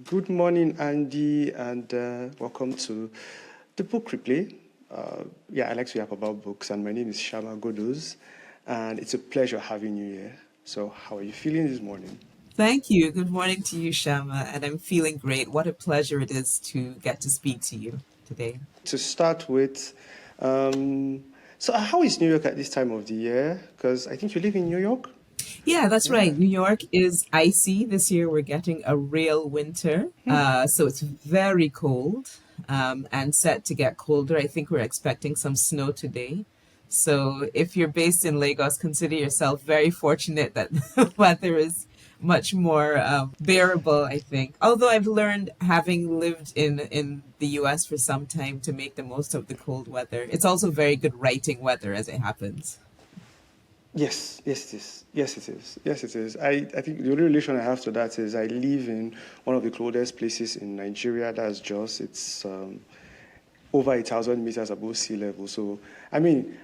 Good morning, Andy, and welcome to the book replay. I like to yap about books, and my name is Shama Godos, and it's a pleasure having you here. So, how are you feeling this morning? Thank you. Good morning to you, Shama. And I'm feeling great. What a pleasure it is to get to speak to you today. To start with, how is New York at this time of the year? Because I think you live in New York. Yeah, that's Yeah. right. New York is icy. This year we're getting a real winter. So it's very cold and set to get colder. I think we're expecting some snow today. So if you're based in Lagos, consider yourself very fortunate that the weather is much more bearable, I think. Although I've learned, having lived in the US for some time, to make the most of the cold weather. It's also very good writing weather as it happens. Yes, it is. Yes, it is. Yes, it is. I think the only relation I have to that is I live in one of the coldest places in Nigeria. That's Jos. It's over 1,000 meters above sea level. So, I mean,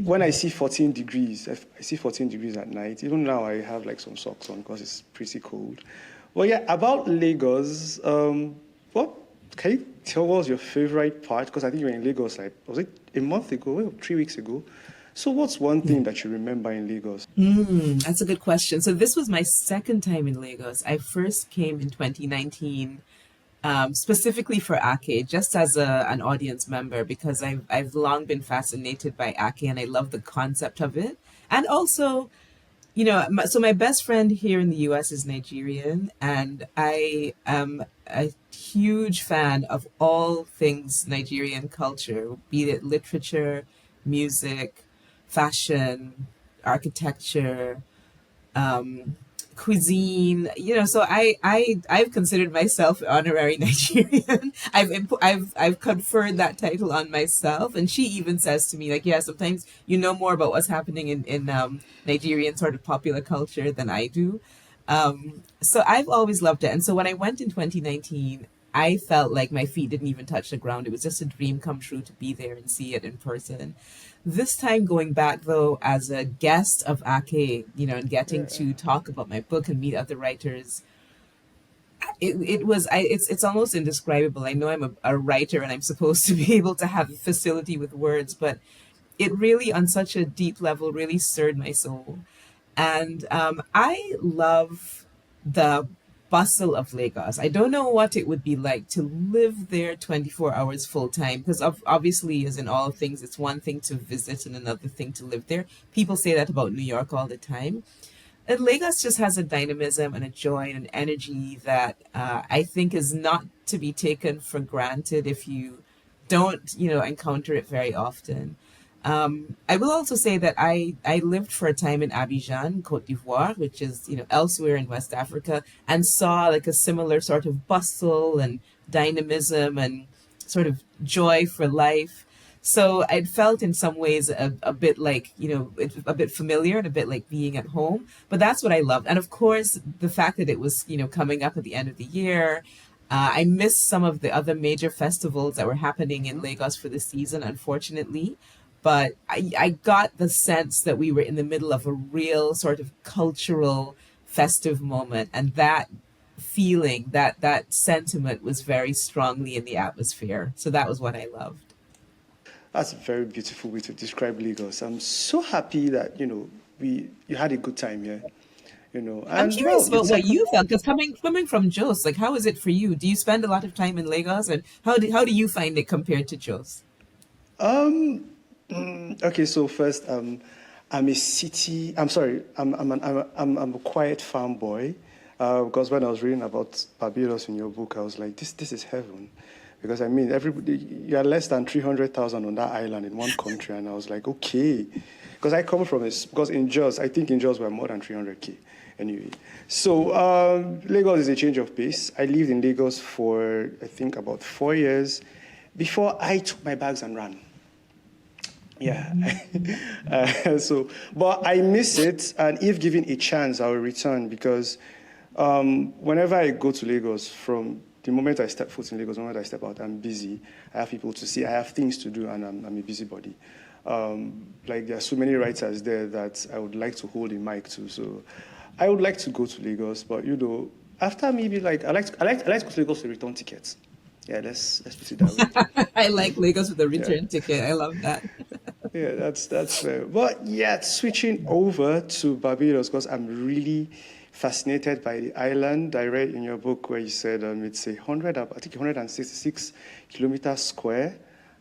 when I see 14 degrees, I see 14 degrees at night. Even now, I have like some socks on because it's pretty cold. Well, yeah, about Lagos, what can you tell us your favorite part? Because I think you were in Lagos, like, was it a month ago or 3 weeks ago? So, what's one thing that you remember in Lagos? That's a good question. So this was my second time in Lagos. I first came in 2019, specifically for Ake, just as an audience member, because I've long been fascinated by Ake and I love the concept of it. And also, so my best friend here in the US is Nigerian, and I am a huge fan of all things Nigerian culture, be it literature, music, fashion, architecture, um, cuisine. So I've considered myself honorary Nigerian. I've conferred that title on myself, and she even says to me, like, yeah, sometimes you know more about what's happening in Nigerian sort of popular culture than I do. So I've always loved it, and so when I went in 2019. I felt like my feet didn't even touch the ground. It was just a dream come true to be there and see it in person. This time going back though as a guest of Ake, and getting Yeah. to talk about my book and meet other writers, it's almost indescribable. I know I'm a writer and I'm supposed to be able to have a facility with words, but it really, on such a deep level, really stirred my soul. And I love the bustle of Lagos. I don't know what it would be like to live there 24 hours full time, because obviously, as in all things, it's one thing to visit and another thing to live there. People say that about New York all the time. And Lagos just has a dynamism and a joy and an energy that I think is not to be taken for granted if you don't, encounter it very often. I will also say that I lived for a time in Abidjan, Cote d'Ivoire, which is, elsewhere in West Africa, and saw like a similar sort of bustle and dynamism and sort of joy for life. So it felt in some ways a bit like, a bit familiar and a bit like being at home. But that's what I loved. And of course, the fact that it was, coming up at the end of the year. I missed some of the other major festivals that were happening in Lagos for the season, unfortunately. But I got the sense that we were in the middle of a real sort of cultural festive moment. And that feeling, that sentiment was very strongly in the atmosphere. So that was what I loved. That's a very beautiful way to describe Lagos. I'm so happy that you had a good time here. I'm And curious well, your about what second. you felt, because coming from Jos, like, how is it for you? Do you spend a lot of time in Lagos, and how do you find it compared to Jos? Okay, so first, I'm a city. I'm sorry. I'm a quiet farm boy. Because when I was reading about Barbados in your book, I was like, this is heaven. Because I mean, everybody, you are less than 300,000 on that island in one country, and I was like, okay, because I come from because in Jos, I think in Jos we're more than 300K. Anyway, so Lagos is a change of pace. I lived in Lagos for I think about 4 years before I took my bags and ran. Yeah. But I miss it, and if given a chance, I will return because whenever I go to Lagos, from the moment I step foot in Lagos, the moment I step out, I'm busy. I have people to see, I have things to do, and I'm a busybody. Like there are so many writers there that I would like to hold a mic to. So I would like to go to Lagos, but after maybe like I like to go to Lagos to return tickets. Yeah, let's put it that way. I like Lagos with a Yeah. return ticket. I love that. Yeah, that's fair. But yeah, switching over to Barbados because I'm really fascinated by the island. I read in your book where you said it's 166 kilometers square.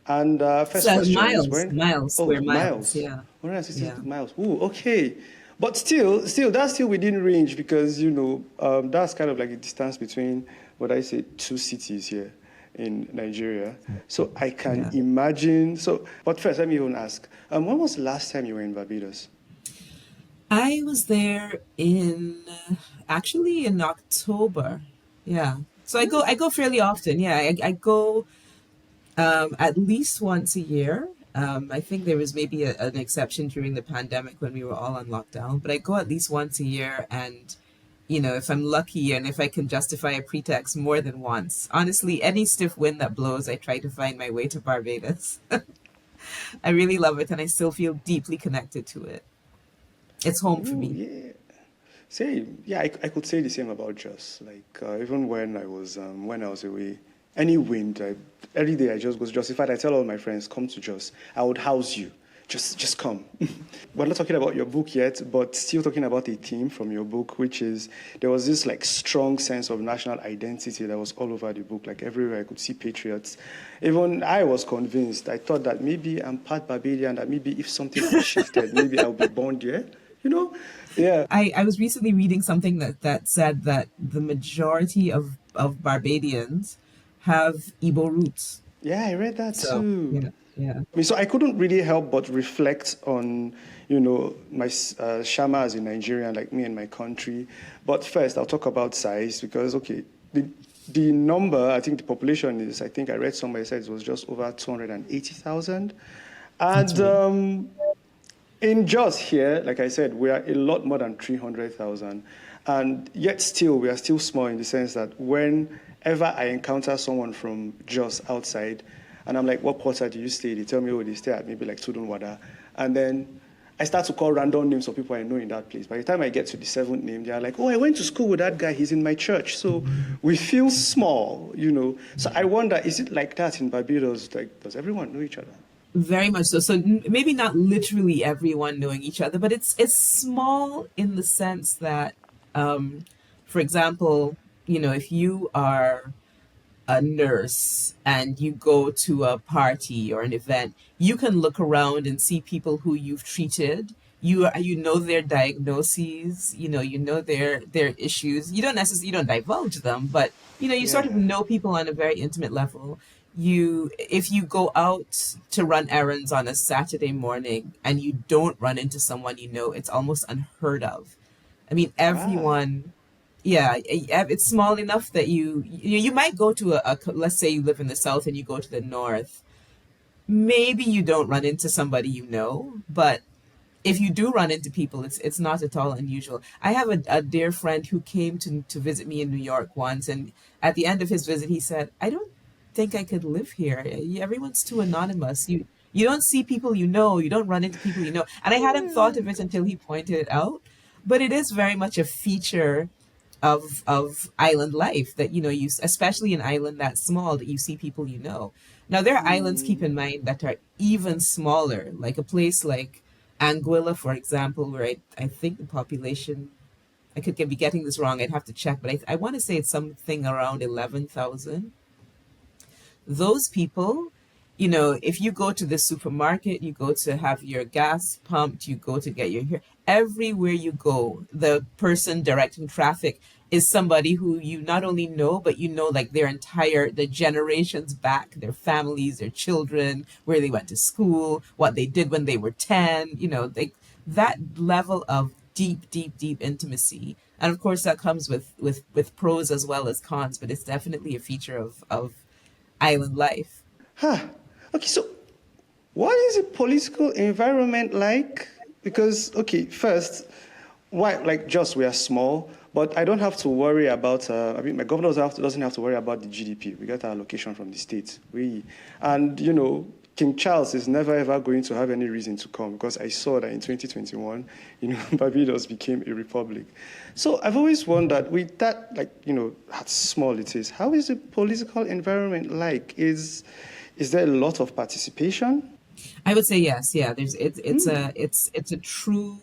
And first So question is miles, when? miles, Oh, square miles. miles. Yeah, 166 yeah. miles. Ooh, okay. But still, that's still within range because that's kind of like the distance between what I say two cities here in Nigeria. So I can Yeah. imagine. So, but first, let me even ask: when was the last time you were in Barbados? I was there in actually in October. Yeah. So I go fairly often. Yeah, I go at least once a year. I think there was maybe an exception during the pandemic when we were all on lockdown, but I go at least once a year. And, if I'm lucky and if I can justify a pretext, more than once. Honestly, any stiff wind that blows, I try to find my way to Barbados. I really love it and I still feel deeply connected to it. It's home for Ooh, me. yeah. Same. Yeah, I could say the same about Joss. Like even when I was away, any wind, every day I just was justified. I tell all my friends, come to Joss. I would house you. Just come. We're not talking about your book yet, but still talking about a theme from your book, which is there was this like strong sense of national identity that was all over the book. Like everywhere I could see patriots. Even I was convinced. I thought that maybe I'm part Barbadian. That maybe if something had shifted, maybe I'll be born there. You know? Yeah. I was recently reading something that said that the majority of Barbadians have Igbo roots. Yeah, I read that So, too. yeah, yeah. I mean, so I couldn't really help but reflect on, my Shama as a Nigerian, like me and my country. But first, I'll talk about size because, okay, the number, I think the population is, I think I read somewhere said it was just over 280,000. That's And right. in just here, like I said, we are a lot more than 300,000. And yet still, we are still small in the sense that whenever I encounter someone from Jos outside, and I'm like, what quarter do you stay? They tell me, oh, they stay at maybe like Tudunwada. And then I start to call random names of people I know in that place. By the time I get to the seventh name, they're like, oh, I went to school with that guy. He's in my church. So we feel small. So I wonder, is it like that in Barbados? Like, does everyone know each other? Very much so. So maybe not literally everyone knowing each other, but it's small in the sense that, for example, if you are a nurse and you go to a party or an event, you can look around and see people who you've treated. You know their diagnoses, you know their issues. You don't divulge them, but you sort of Yeah. know people on a very intimate level. If you go out to run errands on a Saturday morning and you don't run into someone it's almost unheard of. I mean, Ah. everyone, yeah, it's small enough that you might go to let's say you live in the south and you go to the north. Maybe you don't run into somebody but if you do run into people, it's not at all unusual. I have a dear friend who came to visit me in New York once, and at the end of his visit, he said, "I don't think I could live here. Everyone's too anonymous. You don't see people you don't run into people you know." And I hadn't thought of it until he pointed it out, but it is very much a feature of island life that you especially an island that small that you see people now there are islands, keep in mind, that are even smaller, like a place like Anguilla, for example, where I think the population, I could be getting this wrong, I'd have to check, but I want to say it's something around 11,000. Those people, if you go to the supermarket, you go to have your gas pumped, you go to get your hair, everywhere you go, the person directing traffic is somebody who you not only know, but like the generations back, their families, their children, where they went to school, what they did when they were 10, that level of deep, deep, deep intimacy. And of course that comes with pros as well as cons, but it's definitely a feature of island life. Huh. Okay, so what is the political environment like? Because, okay, first, why, like, just we are small, but I don't have to worry about, I mean, my governor doesn't have to worry about the GDP. We get our allocation from the state. And, King Charles is never ever going to have any reason to come, because I saw that in 2021, Barbados became a republic. So I've always wondered, with that, like, how small it is, how is the political environment like? Is there a lot of participation? I would say yes. Yeah, it's a true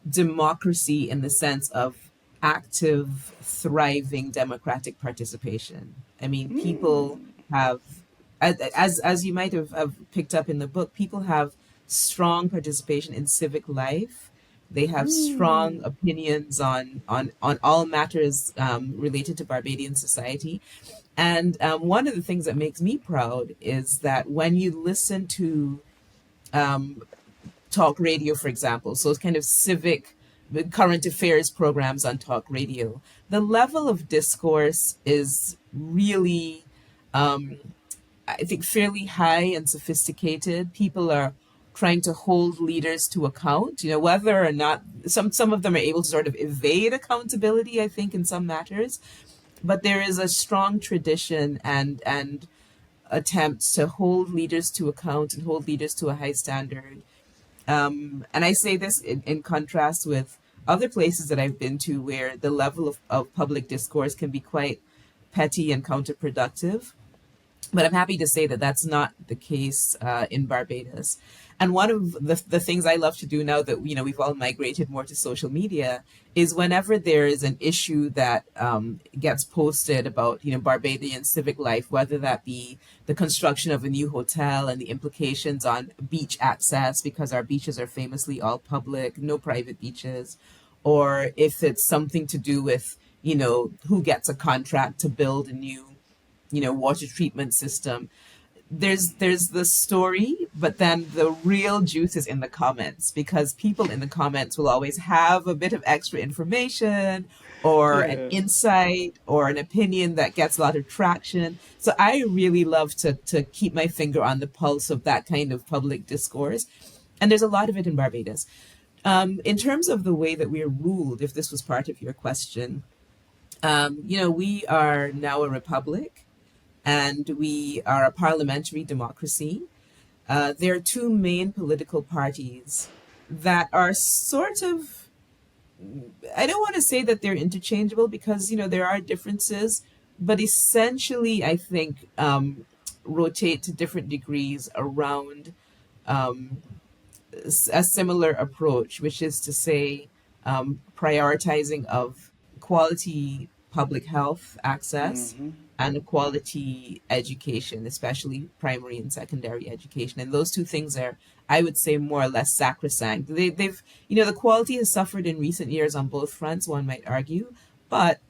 democracy in the sense of active, thriving democratic participation. I mean, people have, as you might have picked up in the book, people have strong participation in civic life. They have strong opinions on all matters related to Barbadian society. And one of the things that makes me proud is that when you listen to talk radio, for example, so it's kind of civic current affairs programs on talk radio, the level of discourse is really, I think, fairly high and sophisticated. People are trying to hold leaders to account, whether or not some of them are able to sort of evade accountability, I think, in some matters. But there is a strong tradition and attempts to hold leaders to account and hold leaders to a high standard. And I say this in contrast with other places that I've been to where the level of public discourse can be quite petty and counterproductive. But I'm happy to say that that's not the case in Barbados. And one of the things I love to do now that we've all migrated more to social media is whenever there is an issue that gets posted about Barbadian civic life, whether that be the construction of a new hotel and the implications on beach access, because our beaches are famously all public, no private beaches, or if it's something to do with who gets a contract to build a new water treatment system. There's the story, but then the real juice is in the comments, because people in the comments will always have a bit of extra information or an Yeah. insight or an opinion that gets a lot of traction. So I really love to keep my finger on the pulse of that kind of public discourse. And there's a lot of it in Barbados. In terms of the way that we're ruled, if this was part of your question, we are now a republic and we are a parliamentary democracy. There are two main political parties that are sort of, I don't want to say that they're interchangeable because, there are differences, but essentially, I think, rotate to different degrees around a similar approach, which is to say, prioritizing of quality public health access and quality education, especially primary and secondary education. And those two things are, I would say, more or less sacrosanct. They've, the quality has suffered in recent years on both fronts, one might argue, but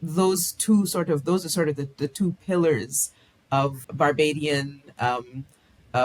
those are sort of the two pillars of Barbadian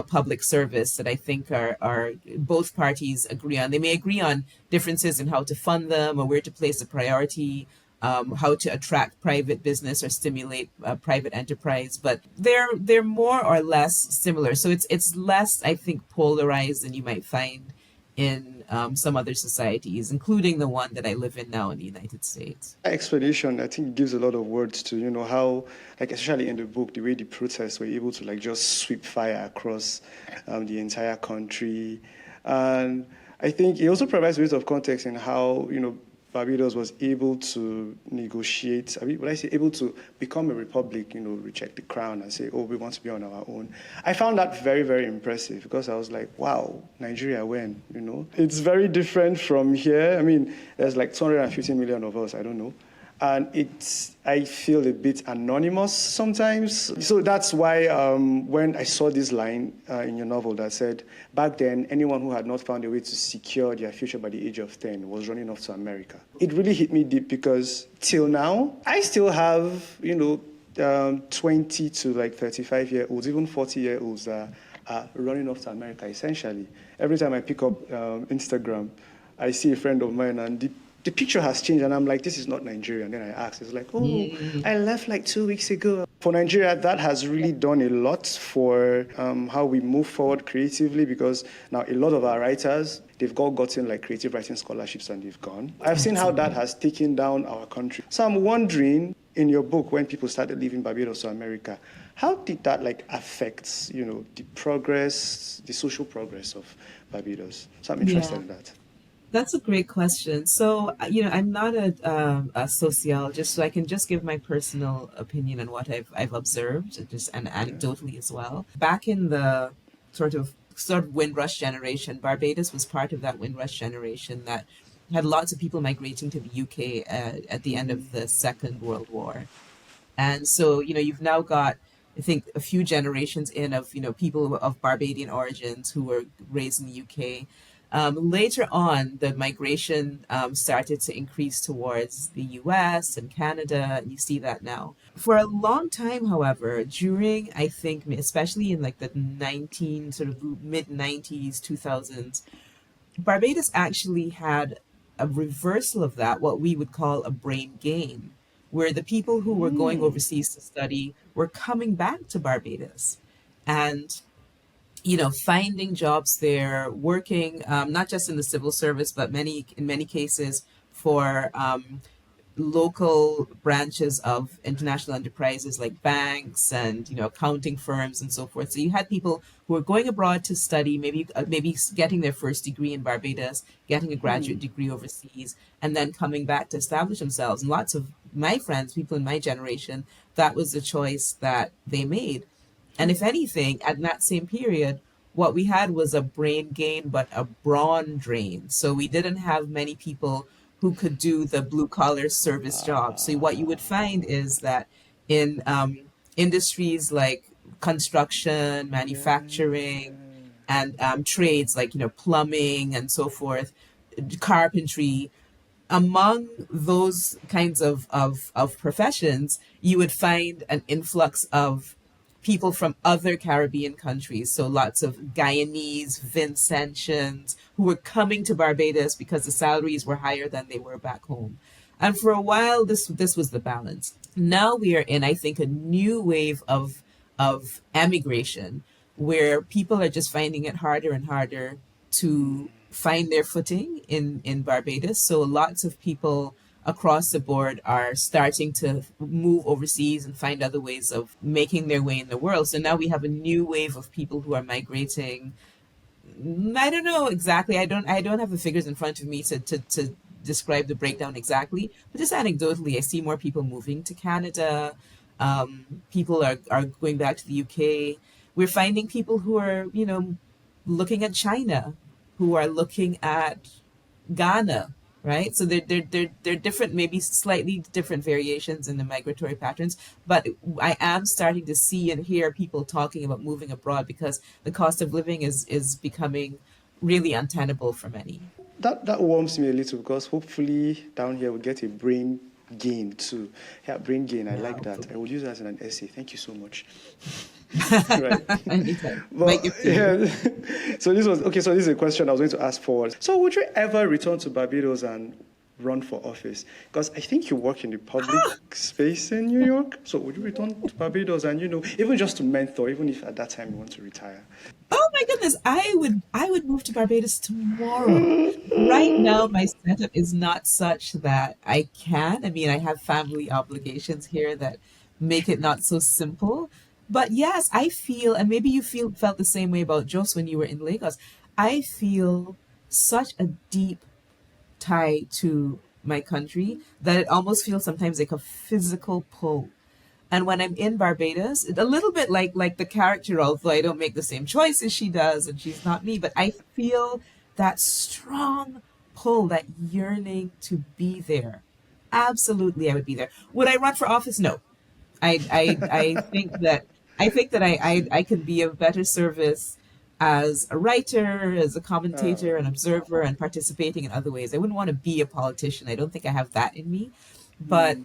public service that I think are both parties agree on. They may agree on differences in how to fund them or where to place the priority, how to attract private business or stimulate private enterprise, but they're more or less similar. So it's less, I think, polarized than you might find in some other societies, including the one that I live in now in the United States. That explanation, I think, gives a lot of words to, how, like, especially in the book, the way the protests were able to, like, just sweep fire across the entire country. And I think it also provides a bit of context in how, Barbados was able to negotiate, when I say able to become a republic, reject the crown and say, oh, we want to be on our own. I found that very, very impressive because I was like, wow, Nigeria, when, It's very different from here. I mean, there's like 250 million of us, I don't know. And I feel a bit anonymous sometimes. So that's why when I saw this line in your novel that said, back then, anyone who had not found a way to secure their future by the age of 10 was running off to America. It really hit me deep because till now, I still have, 20 to like 35-year-olds, even 40-year-olds that are running off to America, essentially. Every time I pick up Instagram, I see a friend of mine and the picture has changed, and I'm like, this is not Nigeria. And then I ask, it's like, oh, I left like 2 weeks ago. For Nigeria, that has really done a lot for how we move forward creatively, because now a lot of our writers, they've all gotten like creative writing scholarships and they've gone. I've seen how that has taken down our country. So I'm wondering, in your book, when people started leaving Barbados to America, how did that like affect, the progress, the social progress of Barbados? So I'm interested Yeah. in that. That's a great question. So, I'm not a sociologist, so I can just give my personal opinion on what I've observed, just and Yeah. anecdotally as well. Back in the sort of Windrush generation, Barbados was part of that Windrush generation that had lots of people migrating to the UK at the end of the Second World War. And so, you've now got, I think, a few generations in of, people of Barbadian origins who were raised in the UK. Later on, the migration started to increase towards the US and Canada, and you see that now. For a long time, however, during, I think, especially in like the 19, sort of mid 90s, 2000s, Barbados actually had a reversal of that, what we would call a brain gain, where the people who were going overseas to study were coming back to Barbados and, finding jobs there, working not just in the civil service, but in many cases for local branches of international enterprises like banks and accounting firms and so forth. So you had people who were going abroad to study, maybe getting their first degree in Barbados, getting a graduate degree overseas, and then coming back to establish themselves. And lots of my friends, people in my generation, that was the choice that they made. And if anything, at that same period, what we had was a brain gain, but a brawn drain. So we didn't have many people who could do the blue collar service jobs. So what you would find is that in industries like construction, manufacturing, and trades like plumbing and so forth, carpentry, among those kinds of professions, you would find an influx of people from other Caribbean countries. So lots of Guyanese, Vincentians who were coming to Barbados because the salaries were higher than they were back home. And for a while, this was the balance. Now we are in, I think, a new wave of emigration where people are just finding it harder and harder to find their footing in Barbados. So lots of people across the board are starting to move overseas and find other ways of making their way in the world. So now we have a new wave of people who are migrating. I don't know exactly. I don't have the figures in front of me to describe the breakdown exactly, but just anecdotally, I see more people moving to Canada. People are going back to the UK. We're finding people who are, looking at China, who are looking at Ghana, right? So they're different, maybe slightly different variations in the migratory patterns. But I am starting to see and hear people talking about moving abroad because the cost of living is becoming really untenable for many. That warms me a little because hopefully down here we get a brain gain too. Yeah, brain gain. I Yeah, like that. I hopefully. will use that in an essay. Thank you so much. Right. Anytime. But Might give to you. yeah, so this was okay. So this is a question I was going to ask forward. So would you ever return to Barbados and run for office? Because I think you work in the public space in New York. So would you return to Barbados and even just to mentor, even if at that time you want to retire? Oh my goodness, I would move to Barbados tomorrow. Right now my setup is not such that I can. I mean, I have family obligations here that make it not so simple. But yes, I feel, and maybe you felt the same way about Jos when you were in Lagos. I feel such a deep tie to my country that it almost feels sometimes like a physical pull. And when I'm in Barbados, a little bit like the character, although I don't make the same choices she does and she's not me, but I feel that strong pull, that yearning to be there. Absolutely, I would be there. Would I run for office? No. I think that I could be of better service as a writer, as a commentator, an observer, and participating in other ways. I wouldn't want to be a politician. I don't think I have that in me. But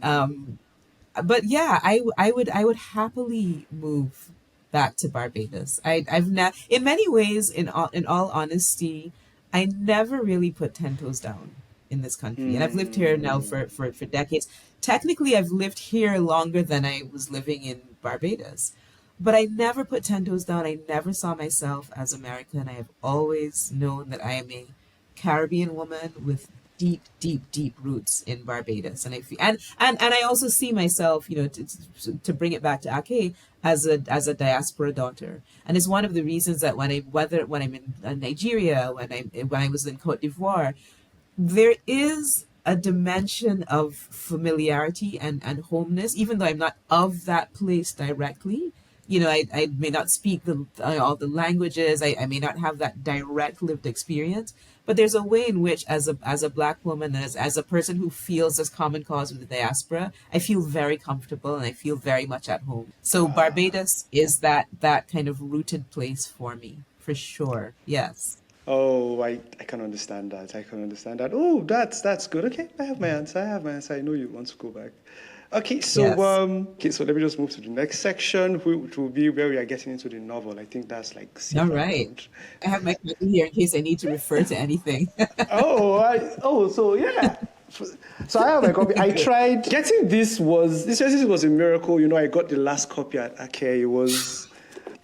yeah, I would happily move back to Barbados. I've not, in many ways, in all honesty, I never really put 10 toes down in this country, and I've lived here now for decades. Technically, I've lived here longer than I was living in Barbados, but I never put 10 toes down. I never saw myself as American. I have always known that I am a Caribbean woman with deep, deep, deep roots in Barbados, and I feel, and I also see myself, to bring it back to Ake, as a diaspora daughter, and it's one of the reasons that when I'm in Nigeria, when I was in Cote d'Ivoire, there is a dimension of familiarity and homeness, even though I'm not of that place directly. I may not speak all the languages. I may not have that direct lived experience, but there's a way in which, as a black woman, as a person who feels this common cause with the diaspora, I feel very comfortable and I feel very much at home. So Barbados is that kind of rooted place for me, for sure. Yes. Oh, I can understand that. I can understand that. Oh, that's good. Okay, I have my answer. I have my answer. I know you want to go back. Yes. Okay, so let me just move to the next section, which will be where we are getting into the novel. I think that's like All safer right. ground. I have my copy here in case I need to refer to anything. So yeah. So I have my copy. I Good. tried getting this was a miracle. I got the last copy at Ake. It was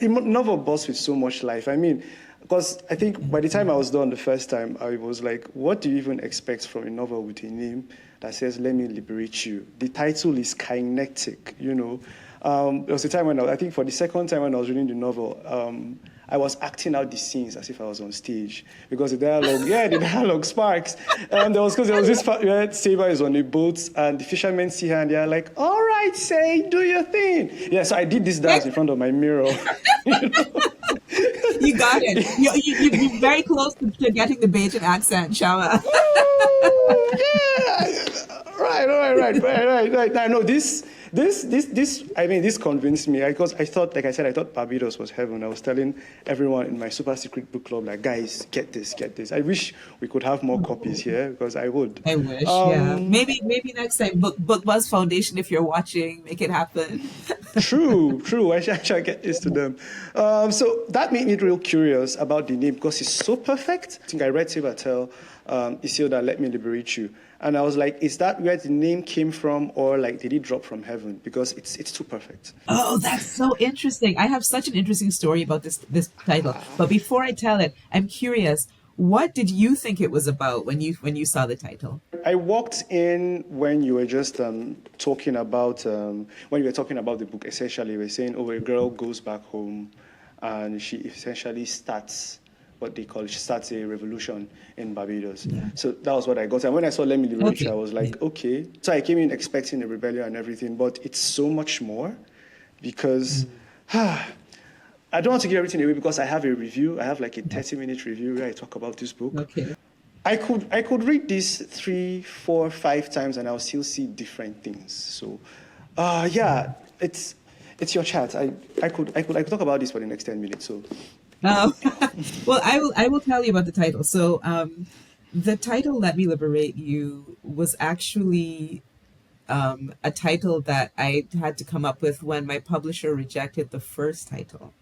a novel boss with so much life. I mean, because I think by the time I was done the first time, I was like, what do you even expect from a novel with a name that says "Let Me Liberate You"? The title is kinetic. There was a time when I think for the second time when I was reading the novel, I was acting out the scenes as if I was on stage because the dialogue sparks. There was this part where Saber is on a boat and the fishermen see her and they're like, "All right, say, do your thing." Yeah, so I did this dance in front of my mirror. You got it. You're very close to getting the Bajan accent, Shama. Woo! Yeah. Right. I know this. I mean, this convinced me because I thought, like I said, I thought Barbados was heaven. I was telling everyone in my super secret book club, like, guys, get this, get this. I wish we could have more copies here because I would. I wish, yeah. Maybe next time, Book Buzz Foundation, if you're watching, make it happen. True. I shall get this to them. So that made me real curious about the name because it's so perfect. I think I read Tibatel, Isilda, Let Me Liberate You. And I was like, is that where the name came from or like did it drop from heaven? Because it's too perfect. Oh, that's so interesting. I have such an interesting story about this title. But before I tell it, I'm curious, what did you think it was about when you saw the title? I walked in when you were just talking about when you were talking about the book. Essentially, you were saying, "Oh, a girl goes back home, and she essentially starts what they call she starts a revolution in Barbados." Yeah. So that was what I got. And when I saw "Let Me Liberate You," I Okay. was Yeah. like, "Okay." So I came in expecting a rebellion and everything, but it's so much more because. I don't want to give everything away because I have a review. I have like a Yeah. 30-minute review where I talk about this book. Okay. I could read this 3, 4, 5 times and I'll still see different things. So, yeah, it's your chat. I could talk about this for the next 10 minutes. So, Um, well, I will tell you about the title. So, the title "Let Me Liberate You" was actually a title that I had to come up with when my publisher rejected the first title.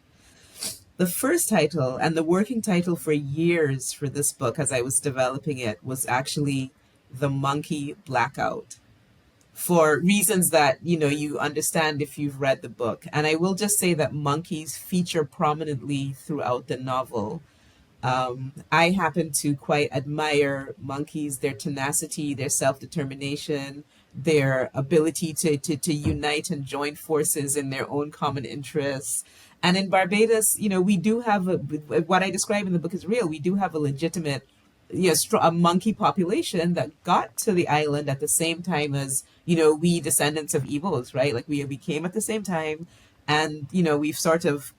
The first title and the working title for years for this book, as I was developing it, was actually "The Monkey Blackout," for reasons that you understand if you've read the book. And I will just say that monkeys feature prominently throughout the novel. I happen to quite admire monkeys, their tenacity, their self determination, their ability to unite and join forces in their own common interests. And in Barbados, we do have what I describe in the book is real. We do have a legitimate, a monkey population that got to the island at the same time as, we descendants of evils, right? Like we came at the same time, and we've sort of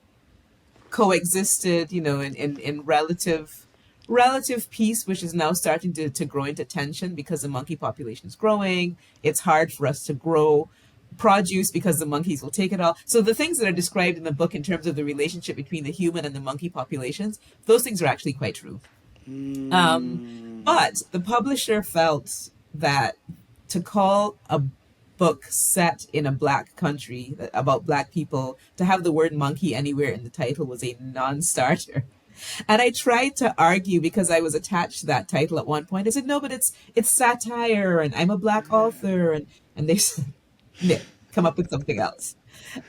coexisted, in relative peace, which is now starting to grow into tension because the monkey population is growing. It's hard for us to grow produce because the monkeys will take it all. So the things that are described in the book in terms of the relationship between the human and the monkey populations, those things are actually quite true. Um, mm, but the publisher felt that to call a book set in a black country about black people, to have the word monkey anywhere in the title was a non-starter. And I tried to argue because I was attached to that title at one point. I said, no, but it's satire and I'm a black author, and they said, Nick, come up with something else.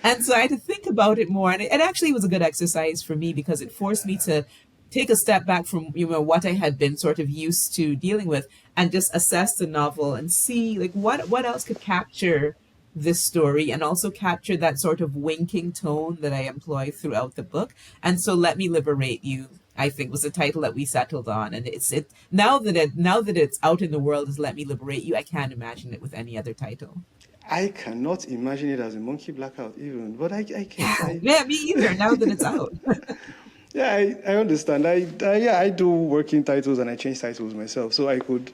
And so I had to think about it more. And it actually was a good exercise for me because it forced me to take a step back from what I had been sort of used to dealing with and just assess the novel and see like what else could capture this story and also capture that sort of winking tone that I employ throughout the book. And so Let Me Liberate You, I think, was the title that we settled on. And it now that it's out in the world as Let Me Liberate You, I can't imagine it with any other title. I cannot imagine it as a monkey blackout even, but I get Yeah, yeah, me either. Now that it's out. yeah, I understand. Yeah, I do working titles and I change titles myself, so I can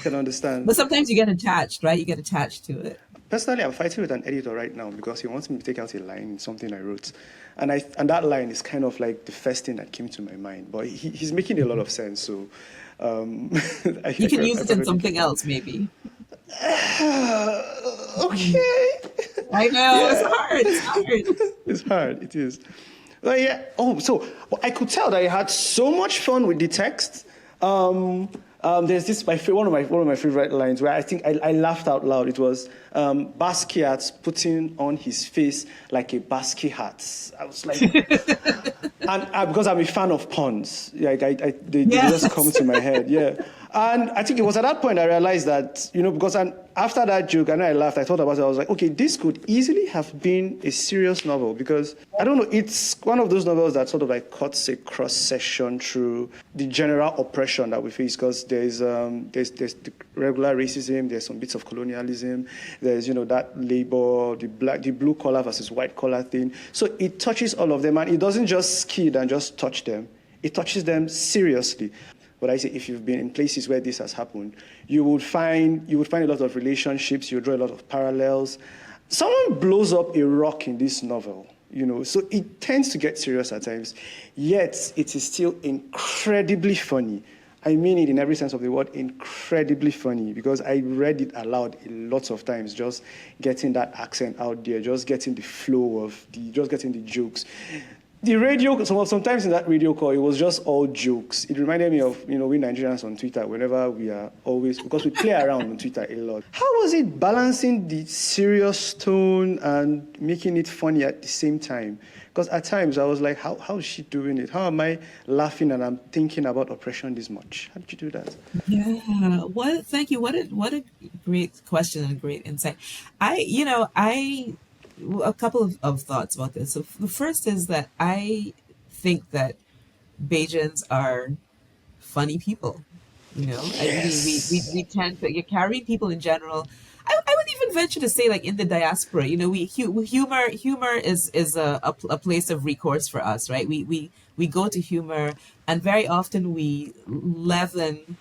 But understand. sometimes you get attached, right? You get attached to it. Personally, I'm fighting with an editor right now because he wants me to take out a line in something I wrote, and that line is kind of like the first thing that came to my mind. But he's making a lot of sense, so um, You can use I it in perfectly something get it. else, maybe. Mm. Okay. I know it's Yeah. hard. It's hard. It's hard. It is. Well, yeah. Oh, so well, I could tell that you had so much fun with the text. There's this one of my favorite lines where I think I laughed out loud. It was Basquiat putting on his face like a Basquiat hat. I was like, and because I'm a fan of puns, like they just come Yes. to my head, yeah. And I think it was at that point I realized that, because after that joke, and I laughed, I thought about it, I was like, okay, this could easily have been a serious novel because, I don't know, it's one of those novels that sort of like cuts a cross section through the general oppression that we face because there's the regular racism, there's some bits of colonialism, there's, that labor, the blue collar versus white collar thing. So it touches all of them and it doesn't just skid and just touch them. It touches them seriously. But I say if you've been in places where this has happened, you would find a lot of relationships, you draw a lot of parallels. Someone blows up a rock in this novel, so it tends to get serious at times, yet it is still incredibly funny. I mean it in every sense of the word, incredibly funny, because I read it aloud a lot of times, just getting that accent out there, just getting the flow just getting the jokes. The radio, sometimes in that radio call, it was just all jokes. It reminded me of, we Nigerians on Twitter, whenever we are always, because we play around on Twitter a lot. How was it balancing the serious tone and making it funny at the same time? Because at times I was like, how is she doing it? How am I laughing and I'm thinking about oppression this much? How did you do that? Yeah. What? Thank you. What a great question and great insight. I a couple of thoughts about this. So the first is that I think that Bajans are funny people. We Yes. tend to you carry people in general. I would even venture to say, like in the diaspora, humor is a place of recourse for us, right? We go to humor, and very often we leaven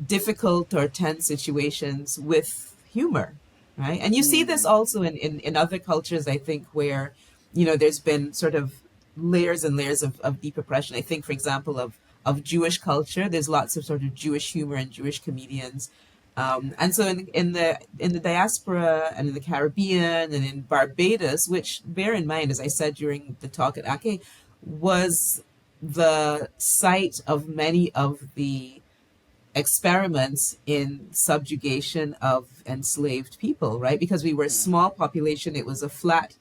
difficult or tense situations with humor, right? And you see this also in other cultures, I think, where, there's been sort of layers and layers of deep oppression. I think, for example, of Jewish culture, there's lots of sort of Jewish humor and Jewish comedians. And so in the diaspora and in the Caribbean and in Barbados, which bear in mind, as I said during the talk at Ake, was the site of many of the experiments in subjugation of enslaved people, right? Because we were a small population, it was a flat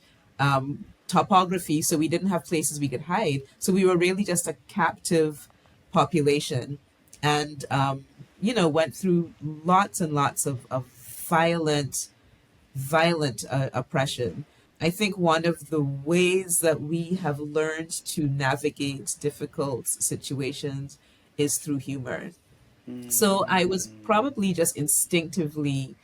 topography, so we didn't have places we could hide. So we were really just a captive population, and went through lots and lots of violent oppression. I think one of the ways that we have learned to navigate difficult situations is through humor. So I was probably just instinctively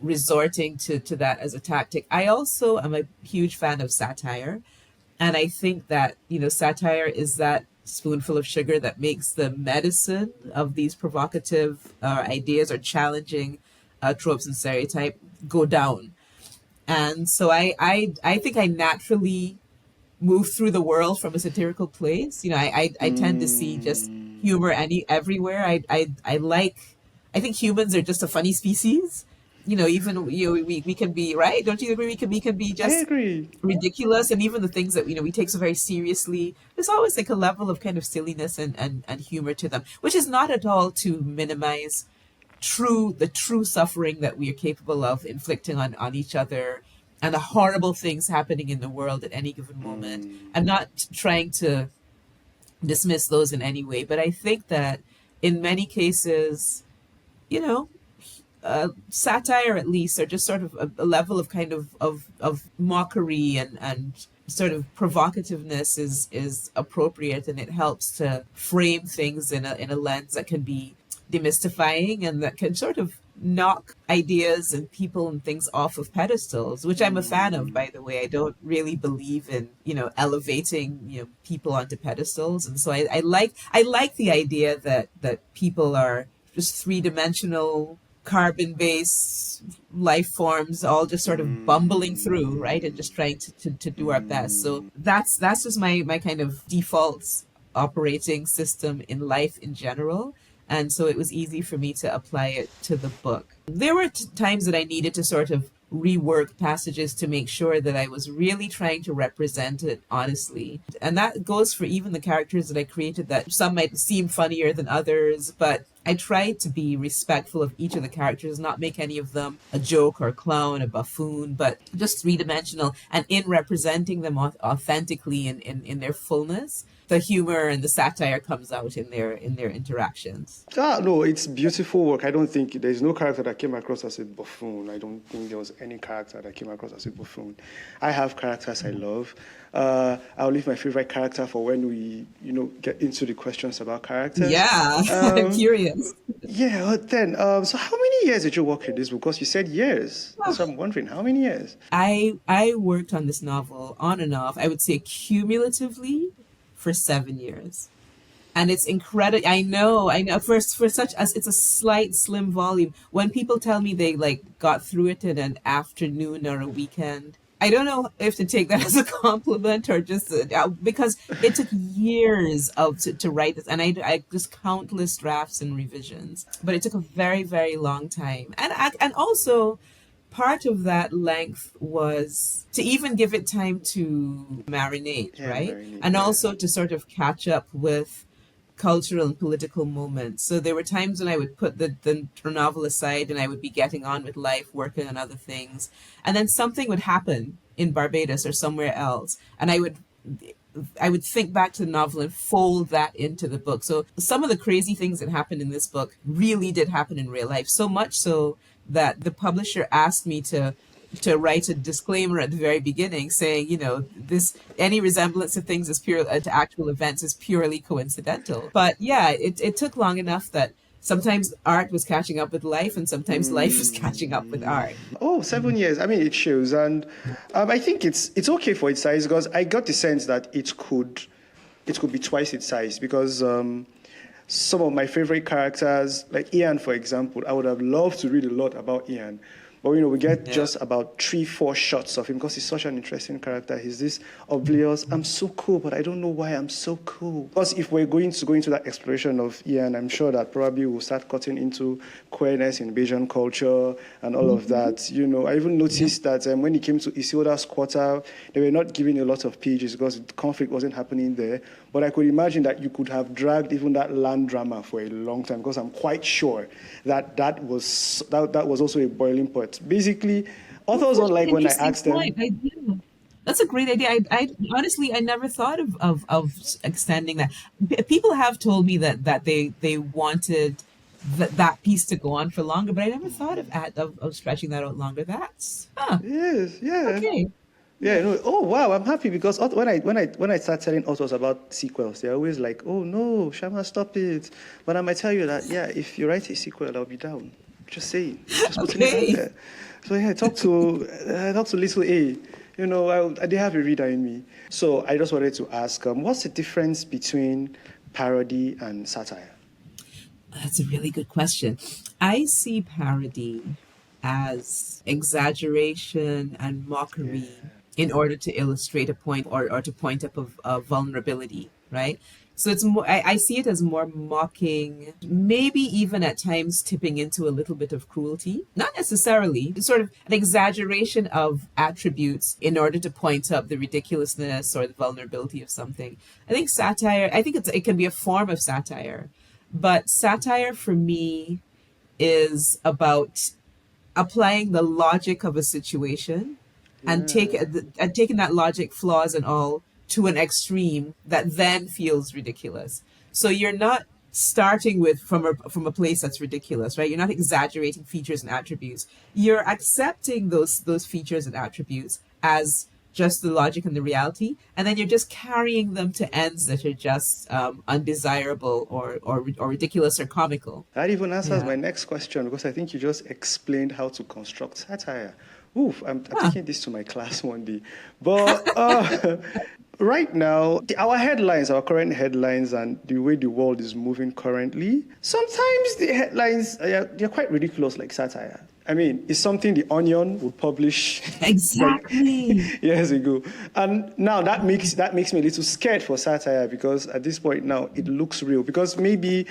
resorting to that as a tactic. I also am a huge fan of satire. And I think that, satire is that spoonful of sugar that makes the medicine of these provocative ideas or challenging tropes and stereotype go down. And so I think I naturally move through the world from a satirical place. I tend to see just humor everywhere. I think humans are just a funny species. Even we can be right. Don't you agree? We can be I just agree. ridiculous, and even the things that we take so very seriously. There's always like a level of kind of silliness and humor to them, which is not at all to minimize the true suffering that we are capable of inflicting on each other and the horrible things happening in the world at any given moment. I'm not trying to dismiss those in any way, but I think that in many cases, you know, satire at least, or just sort of a level of kind of mockery and sort of provocativeness is appropriate, and it helps to frame things in a lens that can be demystifying and that can sort of knock ideas and people and things off of pedestals, which I'm a fan of, Mm, by the way. I don't really believe in, elevating, people onto pedestals. And so I like the idea that people are just three-dimensional carbon based life forms all just sort of bumbling through, right, and mm, just trying to do our best. So mm. that's just my kind of default operating system in life in general. And so it was easy for me to apply it to the book. There were times that I needed to sort of rework passages to make sure that I was really trying to represent it honestly. And that goes for even the characters that I created, that some might seem funnier than others, but I tried to be respectful of each of the characters, not make any of them a joke or a clown, a buffoon, but just three dimensional. And in representing them authentically in their fullness, the humor and the satire comes out in their interactions. Ah, no, it's beautiful work. I don't think there's no character that came across as a buffoon. I don't think there was any character that came across as a buffoon. I have characters I love. I'll leave my favorite character for when we, get into the questions about characters. Yeah, I'm Um, curious. yeah, but then, so how many years did you work in this book? Because you said years. So I'm wondering, how many years? I worked on this novel on and off, I would say cumulatively, for 7 years. And it's incredible. I know. For such as it's a slight, slim volume. When people tell me they like got through it in an afternoon or a weekend, I don't know if to take that as a compliment or just because it took years to write this, and I just countless drafts and revisions. But it took a very, very long time, and also part of that length was to even give it time to marinate, Yeah, right? marinate, And yeah. also to sort of catch up with cultural and political moments. So there were times when I would put the novel aside and I would be getting on with life, working on other things. And then something would happen in Barbados or somewhere else. And I would think back to the novel and fold that into the book. So some of the crazy things that happened in this book really did happen in real life. So much so that the publisher asked me to write a disclaimer at the very beginning saying, this any resemblance to things is pure to actual events is purely coincidental. But yeah, it took long enough that sometimes art was catching up with life and sometimes life was catching up with Mm. art. Oh, 7 years. I mean, it shows, and I think it's okay for its size because I got the sense that it could be twice its size because some of my favorite characters, like Ian, for example, I would have loved to read a lot about Ian. But we get Yeah. just about 3, 4 shots of him because he's such an interesting character. He's this oblivious, I'm so cool, but I don't know why I'm so cool. Because if we're going to go into that exploration of Ian, I'm sure that probably we'll start cutting into queerness in Bayesian culture and all of Hmm. that. I even Yeah. noticed that when it came to Isilda's quarter, they were not giving a lot of pages because the conflict wasn't happening there. But I could imagine that you could have dragged even that land drama for a long time because I'm quite sure that that was also a boiling pot. Basically, That's authors such don't an like when I interesting ask them. point. I do. That's a great idea. I honestly I never thought of extending that. People have told me that they wanted that piece to go on for longer, but I never thought of stretching that out longer. That's Yes, yeah. okay. Yeah, Yeah. oh wow, I'm happy because when I start telling authors about sequels, they're always like, "Oh no, Shama, stop it!" But I might tell you that yeah, if you write a sequel, I'll be down. Just saying, just putting it out Okay. there. So yeah, talk to little A. They have a reader in me. So I just wanted to ask, what's the difference between parody and satire? That's a really good question. I see parody as exaggeration and Yeah, mockery in order to illustrate a point, or to point up a vulnerability, right? So it's more, I see it as more mocking, maybe even at times tipping into a little bit of cruelty. Not necessarily, it's sort of an exaggeration of attributes in order to point up the ridiculousness or the vulnerability of something. I think it can be a form of satire, but satire for me is about applying the logic of a situation and yeah. taking that logic, flaws and all, to an extreme that then feels ridiculous. So you're not starting with from a place that's ridiculous, right? You're not exaggerating features and attributes. You're accepting those features and attributes as just the logic and the reality, and then you're just carrying them to ends that are just undesirable or ridiculous or comical. That even answers Yeah. my next question because I think you just explained how to construct satire. Oof, I'm Huh. taking this to my class one day. But right now, our headlines, our current headlines, and the way the world is moving currently, sometimes the headlines they're quite ridiculous, like satire. I mean, it's something the Onion would publish like Exactly. years ago, and now that makes me a little scared for satire because at this point now it looks real. Because maybe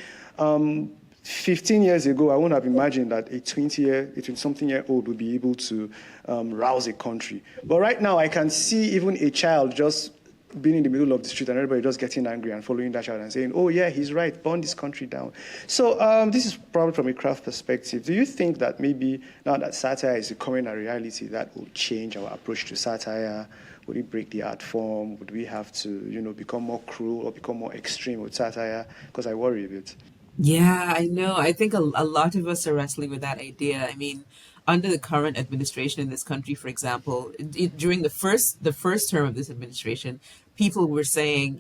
15 years ago, I wouldn't have imagined that a 20-something-year-old would be able to rouse a country. But right now, I can see even a child just being in the middle of the street and everybody just getting angry and following that child and saying, oh, yeah, he's right, burn this country down. So this is probably from a craft perspective. Do you think that maybe now that satire is becoming a reality, that will change our approach to satire? Would it break the art form? Would we have to, become more cruel or become more extreme with satire? Because I worry a bit. Yeah, I know. I think a lot of us are wrestling with that idea. I mean, under the current administration in this country, for example, during the first term of this administration, people were saying,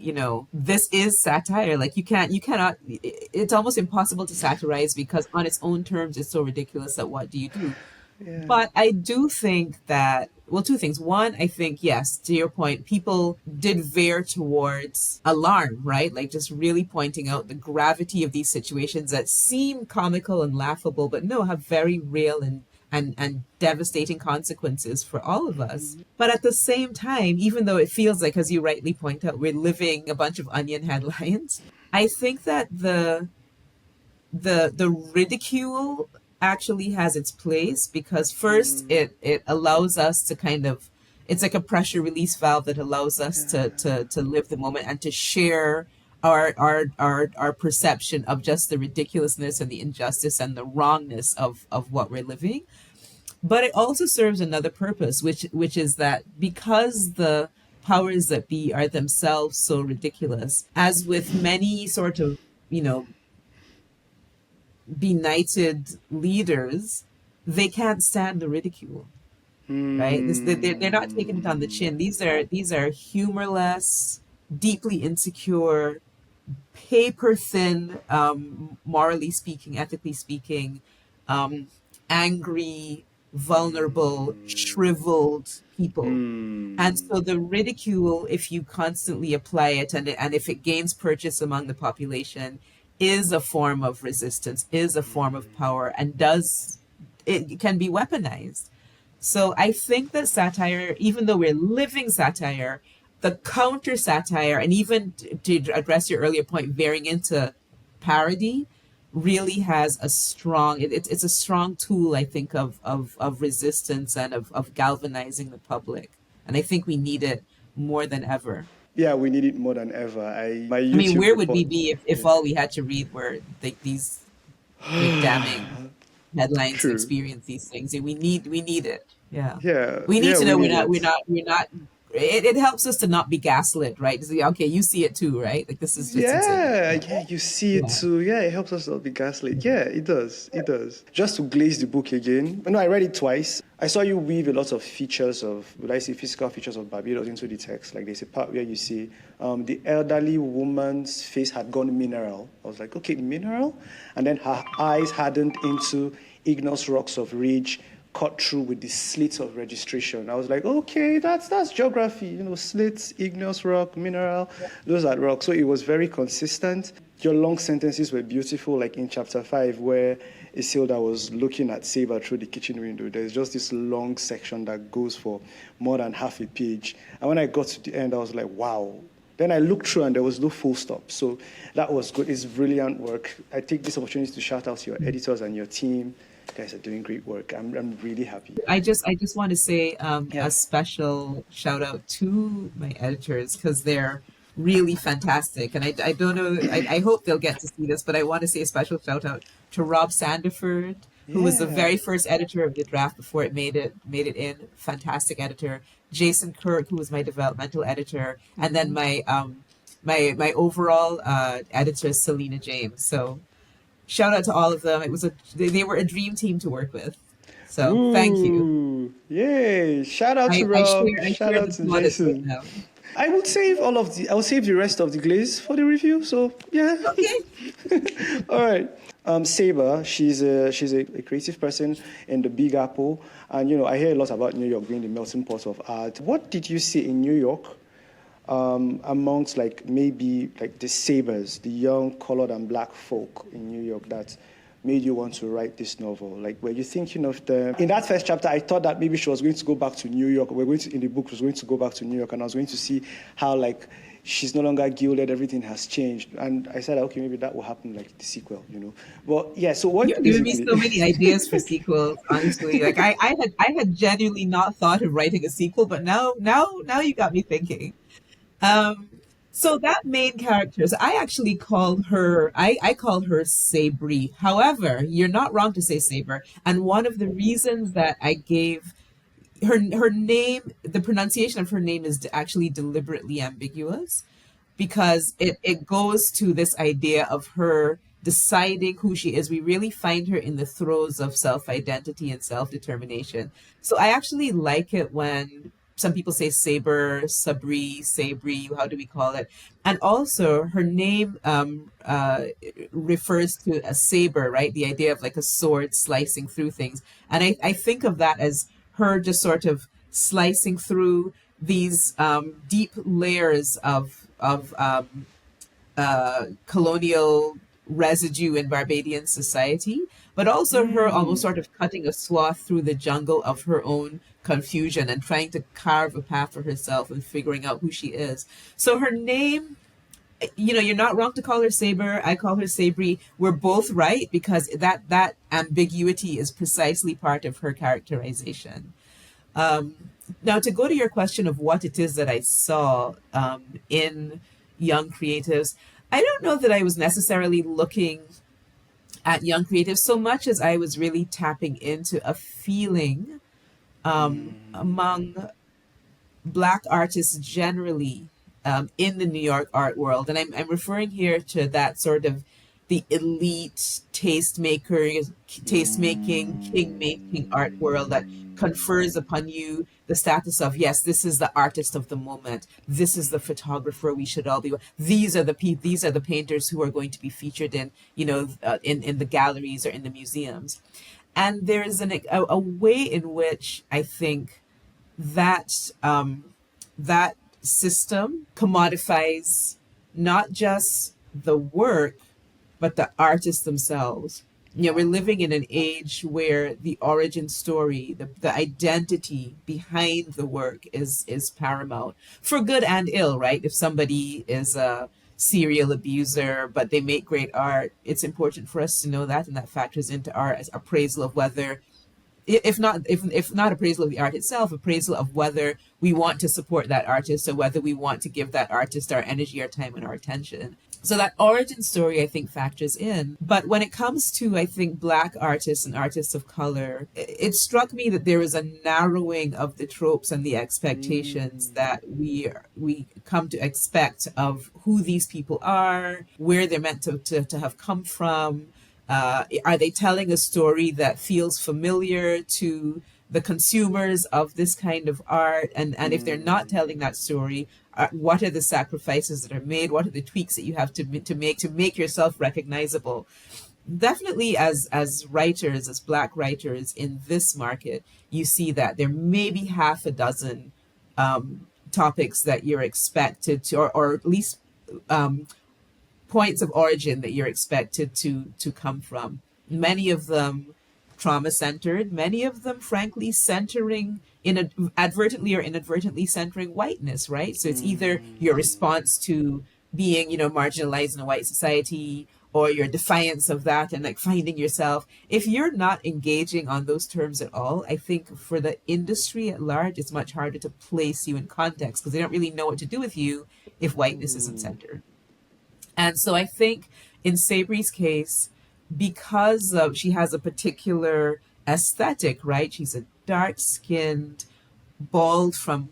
this is satire. Like you cannot. It's almost impossible to satirize because on its own terms, it's so ridiculous that what do you do? Yeah. But I do think that, well, two things. One, I think, yes, to your point, people did veer towards alarm, right? Like just really pointing out the gravity of these situations that seem comical and laughable, but no, have very real and devastating consequences for all of us. But at the same time, even though it feels like, as you rightly point out, we're living a bunch of onion headlines, I think that the ridicule actually has its place because first Mm, it allows us to kind of, it's like a pressure release valve that allows us yeah. to live the moment and to share our perception of just the ridiculousness and the injustice and the wrongness of what we're living. But it also serves another purpose, which is that because the powers that be are themselves so ridiculous, as with many sort of, you know benighted leaders, they can't stand the ridicule, right? They're not taking it on the Mm, chin. These are humorless, deeply insecure, paper thin, morally speaking, ethically speaking, um, angry, vulnerable, shriveled people. And mm, so the ridicule, if you constantly apply it and if it gains purchase among the population, is a form of resistance, is a form of power, and does it can be weaponized. So I think that satire, even though we're living satire, the counter satire, and even to address your earlier point, veering into parody, really has a strong. It's a strong tool, I think, of resistance and of galvanizing the public, and I think we need it more than ever. yeah, we need it more than ever. My I mean, YouTube where would we report. be if Yeah. all we had to read were these damning headlines and True. experience these things? And we need it. Yeah, Yeah, we need yeah, to we know need it. we're not. It helps us to not be gaslit, right? To say, okay, you see it too, right? Like this is just insane. Yeah, Yeah, yeah, you see it yeah, too. Yeah, it helps us not be gaslit. Yeah, it does. It does. Just to glaze the book again. I read it twice. I saw you weave a lot of features of, would I say, physical features of Barbados into the text. Like there's a part where you see the elderly woman's face had gone mineral. I was like, okay, mineral? And then her eyes hardened into igneous rocks of rage cut through with the slits of registration. I was like, okay, that's geography, slits, igneous rock, mineral, those are rocks. So it was very consistent. Your long sentences were beautiful, like in chapter 5, where Isilda was looking at Saber through the kitchen window. There's just this long section that goes for more than half a page. And when I got to the end, I was like, wow. Then I looked through and there was no full stop. So that was good. It's brilliant work. I take this opportunity to shout out to your editors and your team. You guys are doing great work. I'm really happy. I just want to say Yeah. a special shout out to my editors because they're really fantastic. And I don't know, I hope they'll get to see this, but I want to say a special shout out to Rob Sandiford, who was the Yeah. very first editor of the draft before it made it in. Fantastic editor. Jason Kirk, who was my developmental editor, and then my my overall editor is Selena James. So shout out to all of them. It was they were a dream team to work with. So thank you. Woo! Yay! Shout out to Rob. I Shout share out the to plaudits with Jason. them. I will save the rest of the glaze for the review. So yeah. Okay. All right. Saber, she's a creative person in the Big Apple, and I hear a lot about New York being the melting pot of art. What did you see in New York amongst like maybe like the Sabers, the young colored and black folk in New York that made you want to write this novel? Like, were you thinking of the in that first chapter? I thought that maybe she was going to go back to New York. We're going to in the book was going to go back to New York, and I was going to see how like she's no longer gilded, everything has changed. And I said, okay, maybe that will happen like the sequel. But yeah, so You're what giving me basically? so many ideas for sequels, honestly. Like I had genuinely not thought of writing a sequel, but now you got me thinking. Um, so that main character, so I call her Sabri. However, you're not wrong to say Saber. And one of the reasons that I gave her name, the pronunciation of her name is actually deliberately ambiguous because it goes to this idea of her deciding who she is. We really find her in the throes of self identity and self determination. So I actually like it when some people say Saber, Sabri, Sabri, how do we call it? And also, her name refers to a saber, right? The idea of like a sword slicing through things. And I think of that as her just sort of slicing through these deep layers of colonial residue in Barbadian society, but also her almost sort of cutting a swath through the jungle of her own confusion and trying to carve a path for herself and figuring out who she is. So her name, you're not wrong to call her Saber. I call her Sabri. We're both right because that ambiguity is precisely part of her characterization. Um, Now, to go to your question of what it is that I saw in young creatives, I don't know that I was necessarily looking at young creatives so much as I was really tapping into a feeling among Black artists generally in the New York art world. And I'm referring here to that sort of the elite tastemaking, king making art world that confers upon you the status of, yes, this is the artist of the moment. This is the photographer we should all be. These are the painters who are going to be featured in, in the galleries or in the museums. And there's a way in which I think that that system commodifies not just the work but the artists themselves. We're living in an age where the origin story, the identity behind the work is paramount for good and ill, right? If somebody is a serial abuser but they make great art, it's important for us to know that, and that factors into our appraisal of whether, if not appraisal of the art itself, appraisal of whether we want to support that artist or whether we want to give that artist our energy, our time, and our attention. So that origin story, I think, factors in. But when it comes to, I think, Black artists and artists of color, it struck me that there is a narrowing of the tropes and the expectations that we come to expect of who these people are, where they're meant to have come from. Are they telling a story that feels familiar to the consumers of this kind of art? And if they're not telling that story, what are the sacrifices that are made? What are the tweaks that you have to make yourself recognizable? Definitely, as writers, as Black writers in this market, you see that there may be half a dozen topics that you're expected to, or at least points of origin that you're expected to come from. Many of them trauma centered, many of them frankly centering advertently or inadvertently centering whiteness, right? So it's either your response to being, marginalized in a white society, or your defiance of that and like finding yourself. If you're not engaging on those terms at all, I think for the industry at large, it's much harder to place you in context because they don't really know what to do with you if whiteness isn't centered. And so I think in Sabri's case, because of she has a particular aesthetic, right? She's a dark skinned, bald from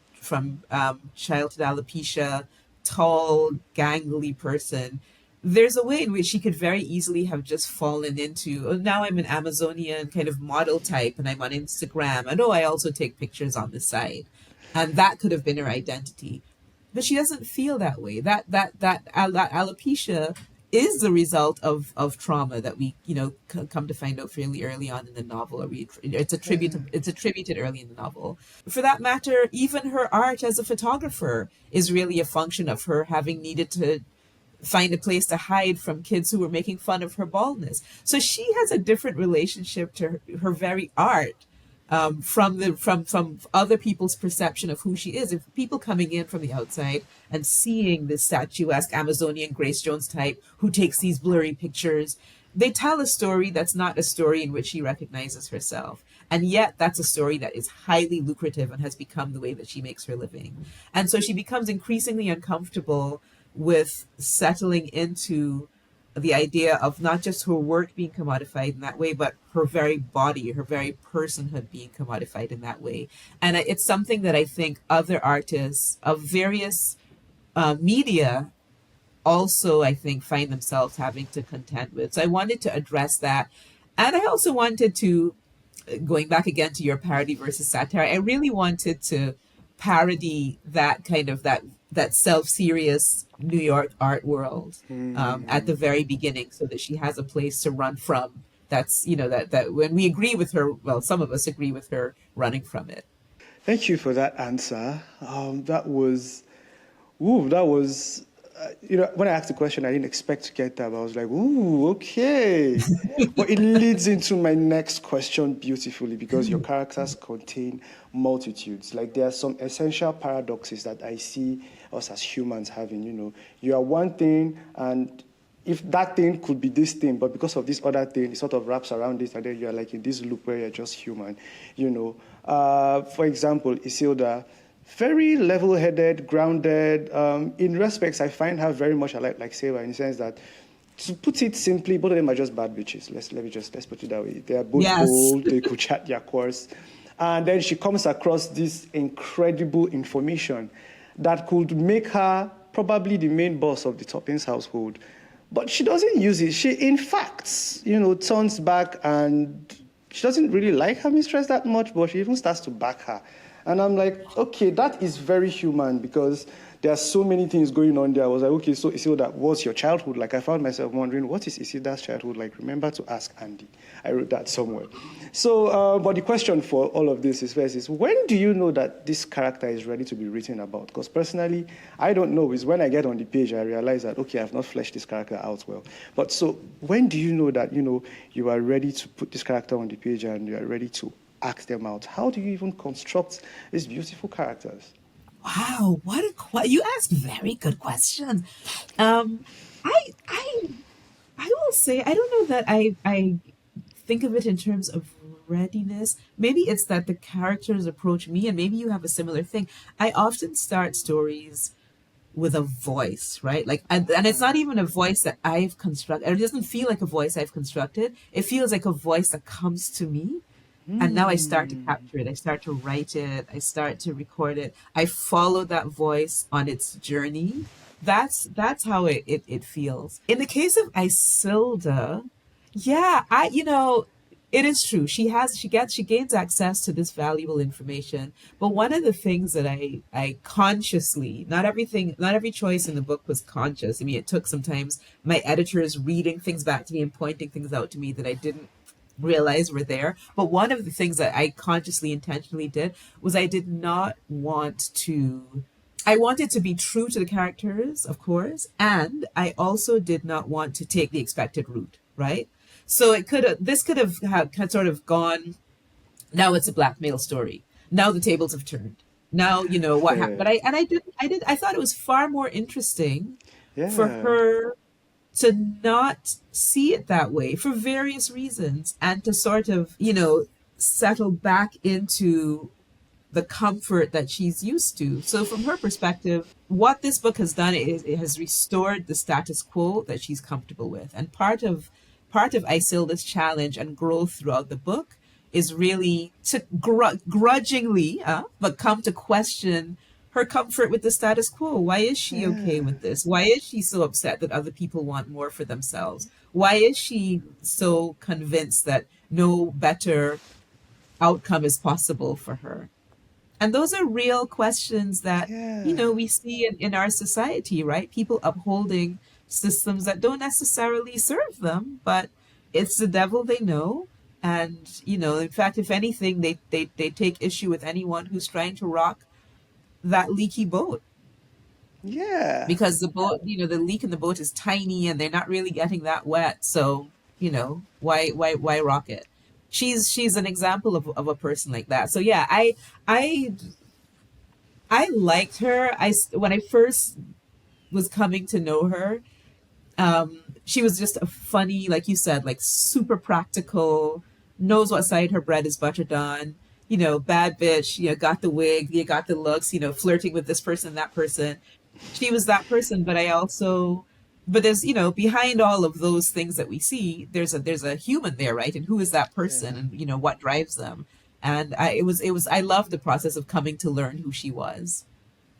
childhood alopecia, tall, gangly person, there's a way in which she could very easily have just fallen into, oh, now I'm an Amazonian kind of model type and I'm on Instagram. And oh, I also take pictures on the side. And that could have been her identity. But she doesn't feel that way. That alopecia is the result of trauma that we come to find out fairly early on in the novel, or it's attributed early in the novel. For that matter, even her art as a photographer is really a function of her having needed to find a place to hide from kids who were making fun of her baldness. So she has a different relationship to her very art, from other people's perception of who she is. If people coming in from the outside and seeing this statuesque Amazonian Grace Jones type who takes these blurry pictures, they tell a story that's not a story in which she recognizes herself. And yet that's a story that is highly lucrative and has become the way that she makes her living. And so she becomes increasingly uncomfortable with settling into the idea of not just her work being commodified in that way, but her very body, her very personhood being commodified in that way. And it's something that I think other artists of various media also, I think, find themselves having to contend with. So I wanted to address that. And I also wanted to, going back again to your parody versus satire, I really wanted to parody that kind of that self-serious New York art world at the very beginning, so that she has a place to run from. That's that when we agree with her, well, some of us agree with her running from it. Thank you for that answer. That was, when I asked the question, I didn't expect to get that, but I was like, ooh, okay. But it leads into my next question beautifully, because your characters contain multitudes. Like, there are some essential paradoxes that I see us as humans having. You are one thing, and if that thing could be this thing, but because of this other thing, it sort of wraps around it, and then you're like in this loop where you're just human. For example, Isilda, very level-headed, grounded. In respects, I find her very much like Seva, in the sense that, to put it simply, both of them are just bad bitches. Let's put it that way. They are both Yes. bold. They could chat their course, and then she comes across this incredible information that could make her probably the main boss of the Toppings household. But she doesn't use it. She, in fact, turns back, and she doesn't really like her mistress that much, but she even starts to back her. And I'm like, okay, that is very human, because there are so many things going on there. I was like, okay, so Isilda, what's your childhood like? I found myself wondering, what is Isilda's childhood like? Remember to ask Andie. I wrote that somewhere. So, but the question for all of this is, first, is when do you know that this character is ready to be written about? Because personally, I don't know. It's when I get on the page, I realize that, okay, I've not fleshed this character out well. But so when do you know that, you are ready to put this character on the page and you are ready to act them out? How do you even construct these beautiful characters? Wow, you asked very good questions. Um, I will say I don't know that I think of it in terms of readiness. Maybe it's that the characters approach me, and maybe you have a similar thing. I often start stories with a voice, right? Like, and it's not even a voice that I've constructed. It doesn't feel like a voice I've constructed. It feels like a voice that comes to me. And now I start to capture it. I start to write it. I start to record it. I follow that voice on its journey. That's how it feels. In the case of Isilda, yeah, it is true. She gains access to this valuable information. But one of the things that I consciously, not every choice in the book was conscious. I mean, it took sometimes my editors reading things back to me and pointing things out to me that I didn't realize were there. But one of the things that I consciously, intentionally did was I wanted to be true to the characters, of course, and I also did not want to take the expected route, right? So this could have had sort of gone, now it's a blackmail story. Now the tables have turned. Now, what happened. But Fair. I thought it was far more interesting for Yeah. her to not see it that way for various reasons, and to sort of, settle back into the comfort that she's used to. So from her perspective, what this book has done is it has restored the status quo that she's comfortable with. And part of Isilda's challenge and growth throughout the book is really to grudgingly, but come to question her comfort with the status quo. Why is she okay Yeah. with this? Why is she so upset that other people want more for themselves? Why is she so convinced that no better outcome is possible for her? And those are real questions that, Yeah. we see in our society, right? People upholding systems that don't necessarily serve them, but it's the devil they know. And, in fact, if anything, they take issue with anyone who's trying to rock that leaky boat, Yeah. because the boat, the leak in the boat is tiny and they're not really getting that wet. So, why rock it? She's an example of a person like that. So yeah, I I liked her. When I first was coming to know her, she was just a funny, like you said, like super practical, knows what side her bread is buttered on. Bad bitch. Got the wig, you got the looks. Flirting with this person, that person. She was that person, but but there's, behind all of those things that we see, there's a human there, right? And who is that person, Yeah. and what drives them? And I loved the process of coming to learn who she was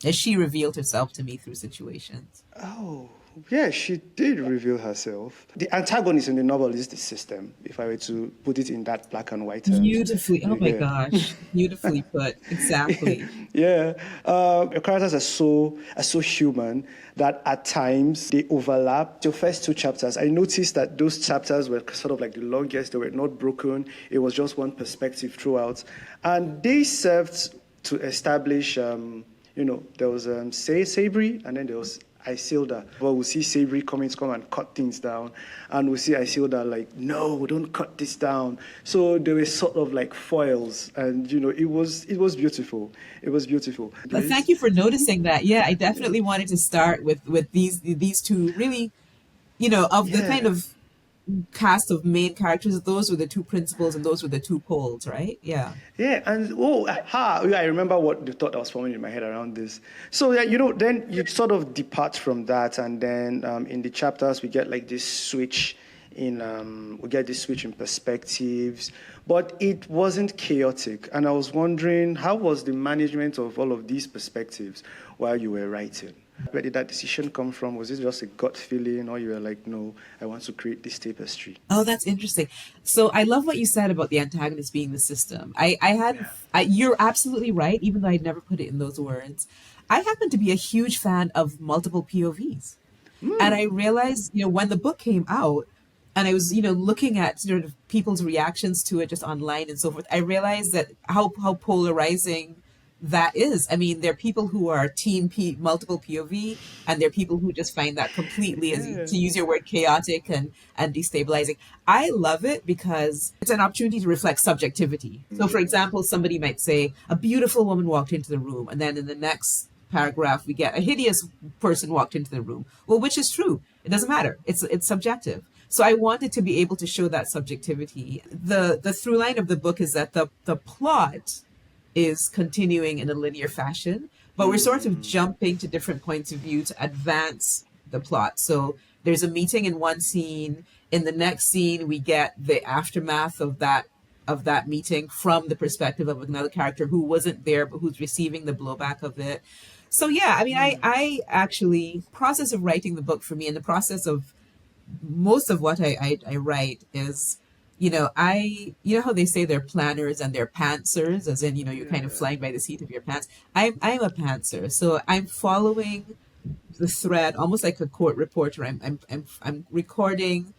as she revealed herself to me through situations. Oh, yeah, she did reveal herself. The antagonist in the novel is the system, if I were to put it in that black and white terms. Beautifully, oh my Yeah. gosh, beautifully put. Exactly. Yeah, your characters are so human that at times they overlap. The first two chapters, I noticed that those chapters were sort of like the longest. They were not broken. It was just one perspective throughout, and they served to establish. There was Sabri, and then there was Isilda. Well, we see Sabri coming to come and cut things down, and we see Isilda like, no, don't cut this down. So they were sort of like foils, and it was beautiful. It was beautiful. But thank you for noticing that. Yeah, I definitely wanted to start with these two really, of the kind Yeah. of cast of main characters. Those were the two principals, and those were the two poles, right? Yeah. Yeah, and yeah, I remember what the thought that was forming in my head around this. So yeah, then you sort of depart from that, and then in the chapters we get like this switch in perspectives, but it wasn't chaotic. And I was wondering, how was the management of all of these perspectives while you were writing? Where did that decision come from? Was it just a gut feeling, or you were like, no, I want to create this tapestry? Oh, that's interesting. So I love what you said about the antagonist being the system. Yeah. You're absolutely right, even though I'd never put it in those words. I happen to be a huge fan of multiple POVs. And I realized, when the book came out and I was, looking at sort of people's reactions to it just online and so forth, I realized that how polarizing that is. I mean, there are people who are multiple POV, and there are people who just find that completely, Yeah. to use your word, chaotic and destabilizing. I love it because it's an opportunity to reflect subjectivity. So, for example, somebody might say, a beautiful woman walked into the room, and then in the next paragraph we get, a hideous person walked into the room. Well, which is true? It doesn't matter. It's subjective. So I wanted to be able to show that subjectivity. The through line of the book is that the plot is continuing in a linear fashion, but we're sort of jumping to different points of view to advance the plot. So there's a meeting in one scene. In the next scene, we get the aftermath of that meeting from the perspective of another character who wasn't there but who's receiving the blowback of it. So yeah, I mean, I actually, process of writing the book for me, and the process of most of what I write is, you know how they say they're planners and they're pantsers, as in, you're kind of Yeah. flying by the seat of your pants. I'm a pantser, so I'm following the thread almost like a court reporter. I'm recording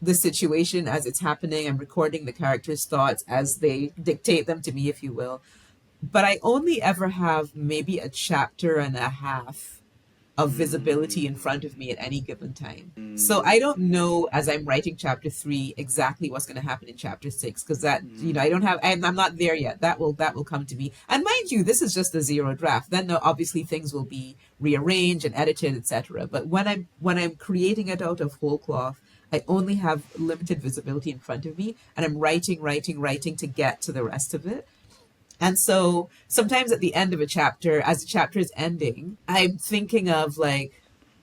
the situation as it's happening. I'm recording the characters' thoughts as they dictate them to me, if you will. But I only ever have maybe a chapter and a half of visibility in front of me at any given time. So I don't know, as I'm writing chapter 3, exactly what's going to happen in chapter 6, because that, I don't have, I'm not there yet. That will come to me. And mind you, this is just a zero draft. Then obviously things will be rearranged and edited, etc. But when I'm creating it out of whole cloth, I only have limited visibility in front of me, and I'm writing to get to the rest of it. And so sometimes at the end of a chapter, as the chapter is ending, I'm thinking of like,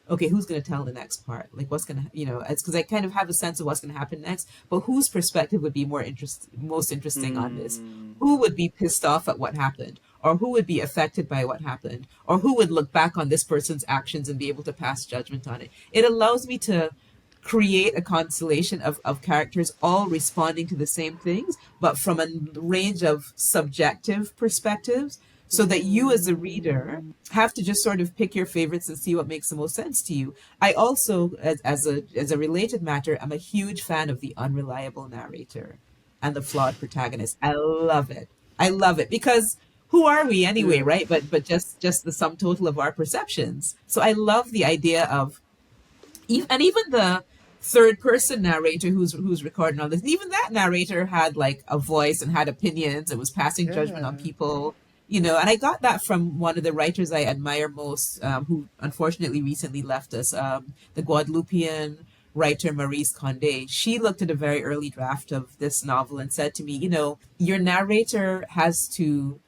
okay, who's going to tell the next part? Like, what's going to, it's because I kind of have a sense of what's going to happen next, but whose perspective would be most interesting on this? Who would be pissed off at what happened? or who would be affected by what happened, or who would look back on this person's actions and be able to pass judgment on it. It allows me to create a constellation of characters all responding to the same things, but from a range of subjective perspectives, so that you as a reader have to just sort of pick your favorites and see what makes the most sense to you. I also, as a related matter, I'm a huge fan of the unreliable narrator and the flawed protagonist. I love it. I love it because who are we anyway, Yeah. right? But just the sum total of our perceptions. So I love the idea of and even the third person narrator who's recording all this, even that narrator had like a voice and had opinions and was passing judgment on Yeah. people, and I got that from one of the writers I admire most, who unfortunately recently left us, the Guadeloupean writer Maurice Condé. She looked at a very early draft of this novel and said to me, your narrator has to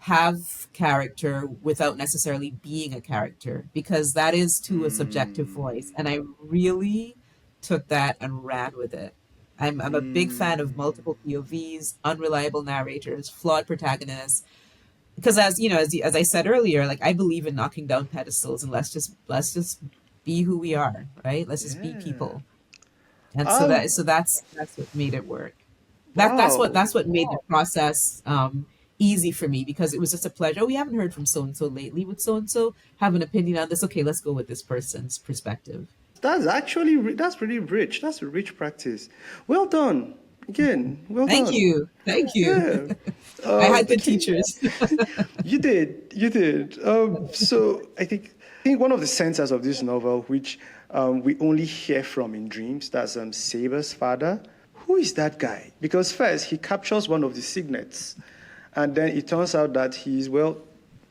have character without necessarily being a character, because that is too a subjective voice. And I really took that and ran with it. I'm a big fan of multiple POVs, unreliable narrators, flawed protagonists. Because as I said earlier, like I believe in knocking down pedestals and let's just be who we are, right? Let's just be Yeah. people. And so Um. that's what made it work. Wow. That's what made the process easy for me, because it was just a pleasure. Oh, we haven't heard from so and so lately. Would so and so have an opinion on this? Okay, let's go with this person's perspective. That's actually that's really rich. That's a rich practice. Well done. Again, well Thank done. you, thank you. Yeah. I had good Okay. teachers. You did. You did. So I think one of the centers of this novel, which we only hear from in dreams, that's Saber's father. Who is that guy? Because first he captures one of the signets, and then it turns out that he's, well,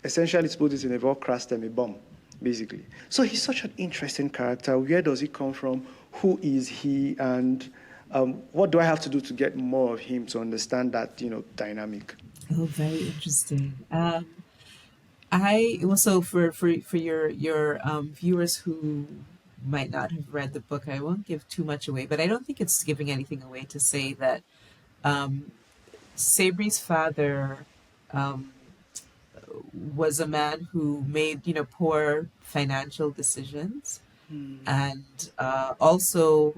essentially to put it in a very crass term, a bomb, basically. So he's such an interesting character. Where does he come from? Who is he? And what do I have to do to get more of him to understand that dynamic? Oh, very interesting. I also for your viewers who might not have read the book, I won't give too much away, but I don't think it's giving anything away to say that Sabri's father um, was a man who made poor financial decisions, and also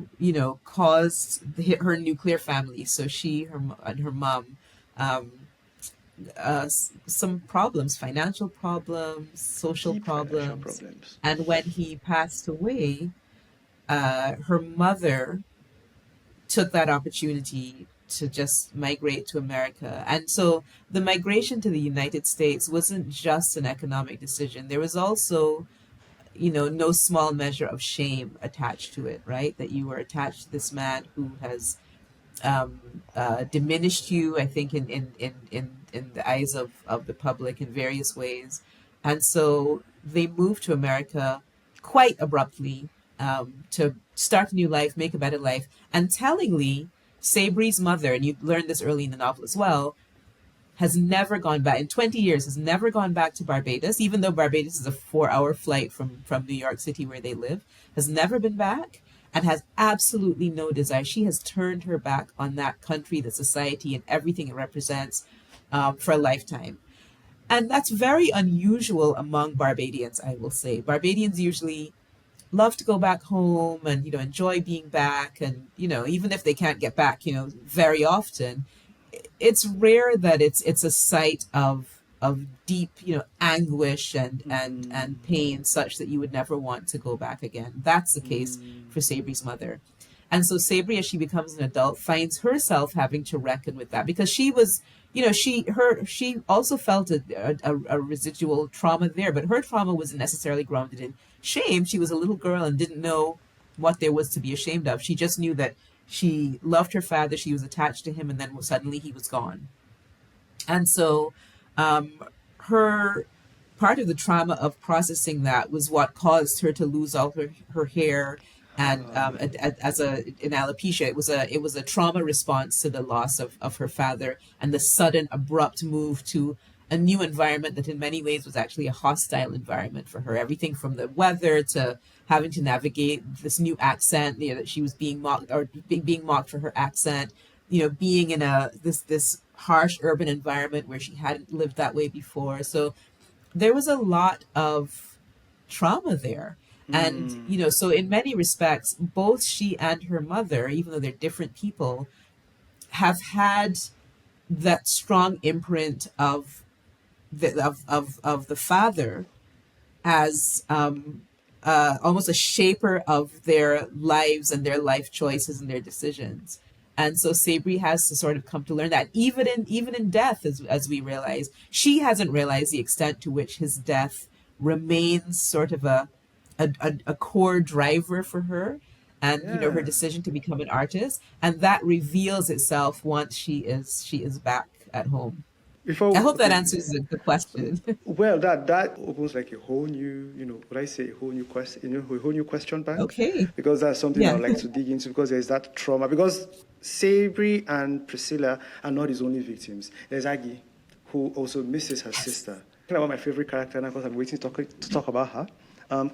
caused her nuclear family, so and her mom, um, some problems, financial problems, social Deep financial problems. problems. And when he passed away, her mother took that opportunity to just migrate to America. And so the migration to the United States wasn't just an economic decision. There was also, no small measure of shame attached to it, right? That you were attached to this man who has diminished you, I think, in the eyes of the public in various ways. And so they moved to America quite abruptly, to start a new life, make a better life. And tellingly, Sabri's mother, and you learned this early in the novel as well, has never gone back in 20 years, has never gone back to Barbados, even though Barbados is a 4 hour flight from New York City where they live, has never been back and has absolutely no desire. She has turned her back on that country, the society, and everything it represents, for a lifetime. And that's very unusual among Barbadians, I will say. Barbadians usually love to go back home and enjoy being back, and even if they can't get back very often, it's rare that it's a site of deep anguish and pain, such that you would never want to go back again. That's the case for Sabri's mother. And so Sabri, as she becomes an adult, finds herself having to reckon with that, because she was, she also felt a residual trauma there, but her trauma wasn't necessarily grounded in shame. She was a little girl and didn't know what there was to be ashamed of. She just knew that she loved her father, she was attached to him, and then suddenly he was gone. And so, her part of the trauma of processing that was what caused her to lose all her hair, and as a in alopecia. It was a trauma response to the loss of her father and the sudden abrupt move to a new environment that in many ways was actually a hostile environment for her. Everything from the weather to having to navigate this new accent, that she was being mocked, or being mocked for her accent, being in this harsh urban environment where she hadn't lived that way before. So there was a lot of trauma there. And, Mm. so in many respects, both she and her mother, even though they're different people, have had that strong imprint of the father as almost a shaper of their lives and their life choices and their decisions. And so Sabri has to sort of come to learn that even in death, as we realize, she hasn't realized the extent to which his death remains sort of a core driver for her, and her Yeah. decision to become an artist, and that reveals itself once she is back at home. I Before, hope that okay, answers the question. well, that opens like a whole new, would I say a whole new question, a whole new question bank, Okay. because that's something I Yeah. would like to dig into because there's that trauma. Because Sabri and Priscilla are not his only victims. There's Aggie, who also misses her sister. Talking about my favorite character now because I'm waiting to talk about her.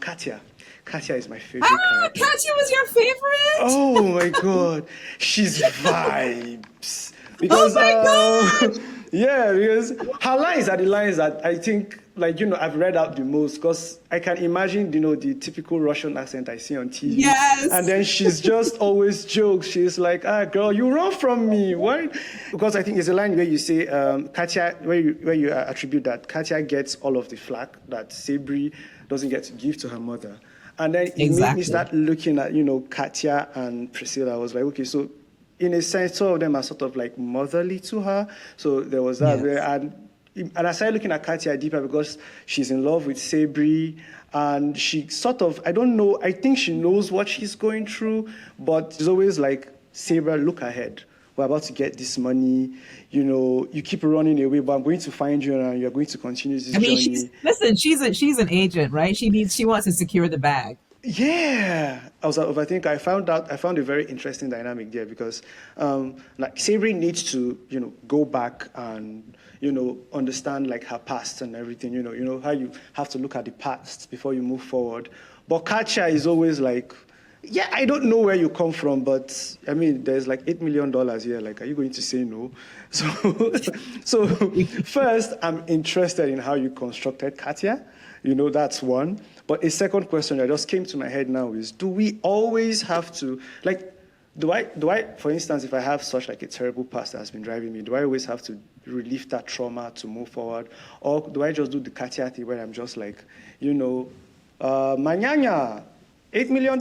Katia. Katia is my favorite Ah, character. Katya was your favorite? Oh my god, she's vibes. Oh Because my god! yeah, because her lines are the lines that I think like I've read out the most because I can imagine the typical Russian accent I see on TV, and Yes. then she's just always jokes. She's like, "Ah, girl, you run from me, why?" Because I think it's a line where you say Katya, where you attribute that Katya gets all of the flack that Sabri doesn't get to give to her mother. And then it made me Exactly. start looking at, Katya and Priscilla. I was like, okay, so in a sense, two of them are sort of like motherly to her. So there was that. Yes. And I started looking at Katya deeper because she's in love with Sabri. And she sort of, I don't know, I think she knows what she's going through, but she's always like, Sabri, look ahead. We're about to get this money. You keep running away, but I'm going to find you and you're going to continue this I mean, she's journey. listen. She's an agent, right? She wants to secure the bag. Yeah, I think I found a very interesting dynamic there because like Savory needs to go back and understand like her past and everything. How you have to look at the past before you move forward. But Katja is always like, yeah, I don't know where you come from, but I mean, there's like $8 million here. Like, are you going to say no? So, so first, I'm interested in how you constructed Katya. That's one. But a second question that just came to my head now is: do we always have to like? Do I, for instance, if I have such like a terrible past that has been driving me, do I always have to relieve that trauma to move forward, or do I just do the Katya thing where I'm just like, Manyanya, $8 million?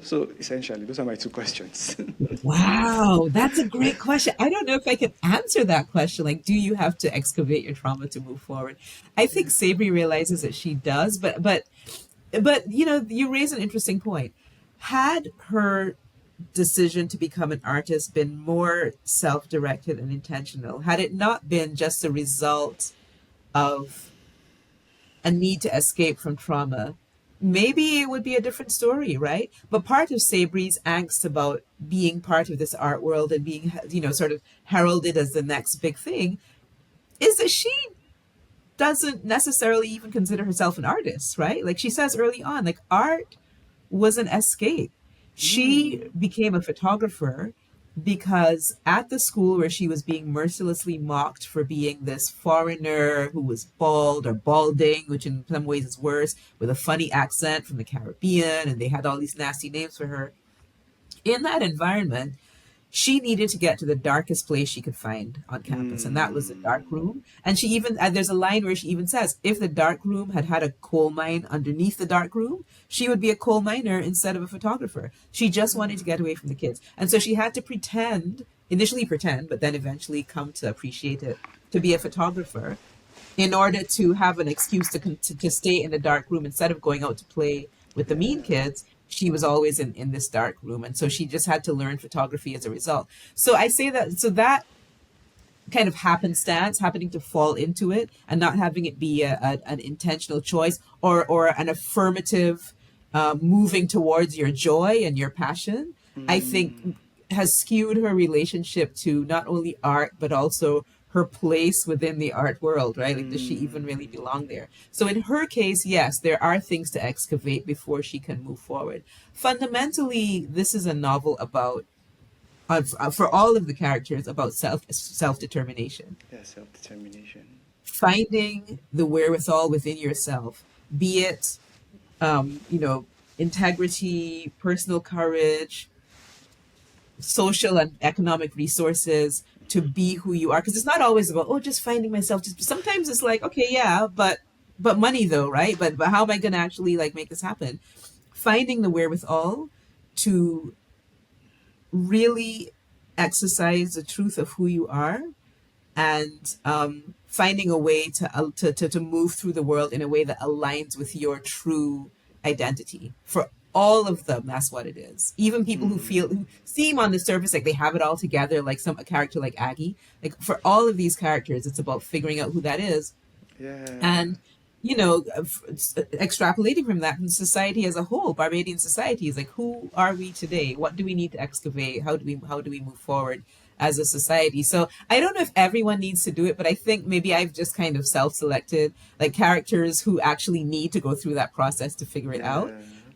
So essentially, those are my two questions. Wow, that's a great question. I don't know if I can answer that question. Like, do you have to excavate your trauma to move forward? I think Sabri realizes that she does, but you raise an interesting point. Had her decision to become an artist been more self-directed and intentional, had it not been just a result of a need to escape from trauma, maybe it would be a different story, right? But part of Sabri's angst about being part of this art world and being, sort of heralded as the next big thing is that she doesn't necessarily even consider herself an artist, right? Like she says early on, like art was an escape. She Mm. became a photographer because at the school where she was being mercilessly mocked for being this foreigner who was bald or balding, which in some ways is worse, with a funny accent from the Caribbean, and they had all these nasty names for her. In that environment, she needed to get to the darkest place she could find on campus, and that was the dark Mm. room. And she even, there's a line where she even says, if the dark room had had a coal mine underneath the dark room, she would be a coal miner instead of a photographer. She just wanted to get away from the kids. And so she had to initially pretend, but then eventually come to appreciate it, to be a photographer in order to have an excuse to stay in the dark room instead of going out to play with the mean Yeah. kids. She was always in this dark room, and so she just had to learn photography as a result. So I say that, so that kind of happenstance, happening to fall into it and not having it be an intentional choice, or an affirmative moving towards your joy and your passion, I think Mm. has skewed her relationship to not only art, but also her place within the art world, right? Like, does she even really Mm. belong there? So in her case, yes, there are things to excavate before she can move forward. Fundamentally, this is a novel about for all of the characters about self determination, Yeah, self-determination. finding the wherewithal within yourself, be it you know, integrity, personal courage, social and economic resources to be who you are. Because it's not always about, oh, just finding myself. Just sometimes it's like, okay, yeah, but money though, right? But how am I going to actually like make this happen? Finding the wherewithal to really exercise the truth of who you are, and finding a way to move through the world in a way that aligns with your true identity. For all of them, that's what it is. Even people who seem on the surface like they have it all together, like a character like Aggie. Like for all of these characters, it's about figuring out who that is, Yeah. and you know, extrapolating from that in society as a whole, Barbadian society is like, who are we today? What do we need to excavate? How do we move forward as a society? So I don't know if everyone needs to do it, but I think maybe I've just kind of self-selected like characters who actually need to go through that process to figure it out.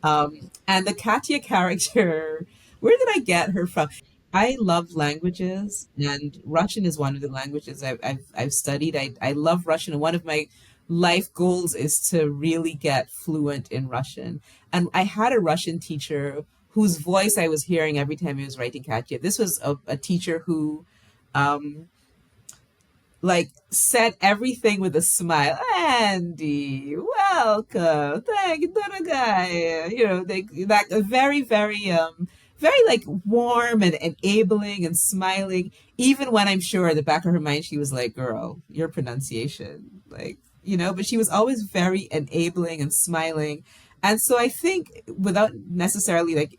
Yeah. And the Katya character, where did I get her from? I love languages, and Russian is one of the languages I've studied. I love Russian, and one of my life goals is to really get fluent in Russian. And I had a Russian teacher whose voice I was hearing every time he was writing Katya. This was a teacher who um, like said everything with a smile. Andy, welcome. Thank you, Danagai. You know, they like a very, very like warm and enabling and smiling. Even when I'm sure at the back of her mind she was like, "Girl, your pronunciation," like you know. But she was always very enabling and smiling. And so I think, without necessarily like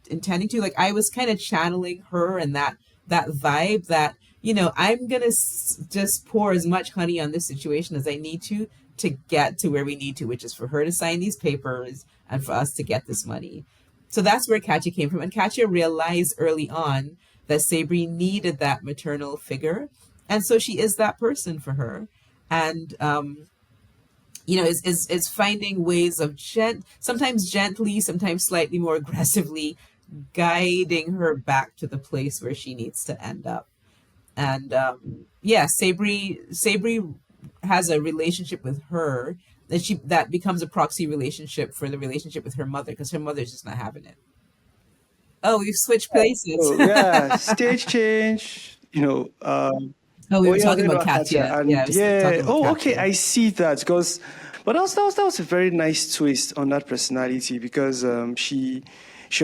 intending to, like I was kind of channeling her and that vibe that you know, I'm gonna just pour as much honey on this situation as I need to get to where we need to, which is for her to sign these papers and for us to get this money. So that's where Katya came from, and Katya realized early on that Sabri needed that maternal figure, and so she is that person for her, and you know, is finding ways of sometimes gently, sometimes slightly more aggressively, guiding her back to the place where she needs to end up. And yeah, Sabri has a relationship with her that becomes a proxy relationship for the relationship with her mother, because her mother's just not having it. Oh, we've switched places. Oh yeah, stage change. Oh, we Oh were yeah, I was talking talking about about Katya, Katya. Yeah, I and was yeah. talking about Oh, okay, Katya. I see that because, but that was a very nice twist on that personality because she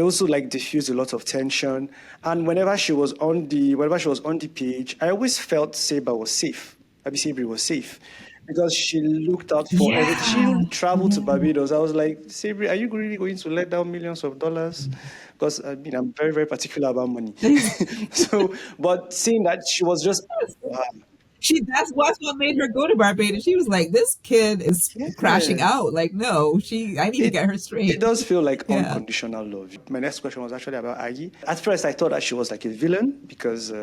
also like diffused a lot of tension, and whenever she was on the page, I always felt Saber was safe. Abi Sabri was safe. Because she looked out for everything. She Yeah, even traveled to yeah. Barbados. I was like, Sabri, are you really going to let down millions of dollars? Because I mean, I'm very, very particular about money. So, but seeing that she was just, uh, That's what made her go to Barbados. She was like, this kid is crashing yeah, out. Like, no, I need to it get her it straight. does feel like Yeah. unconditional love. My next question was actually about Aggie. At first, I thought that she was like a villain because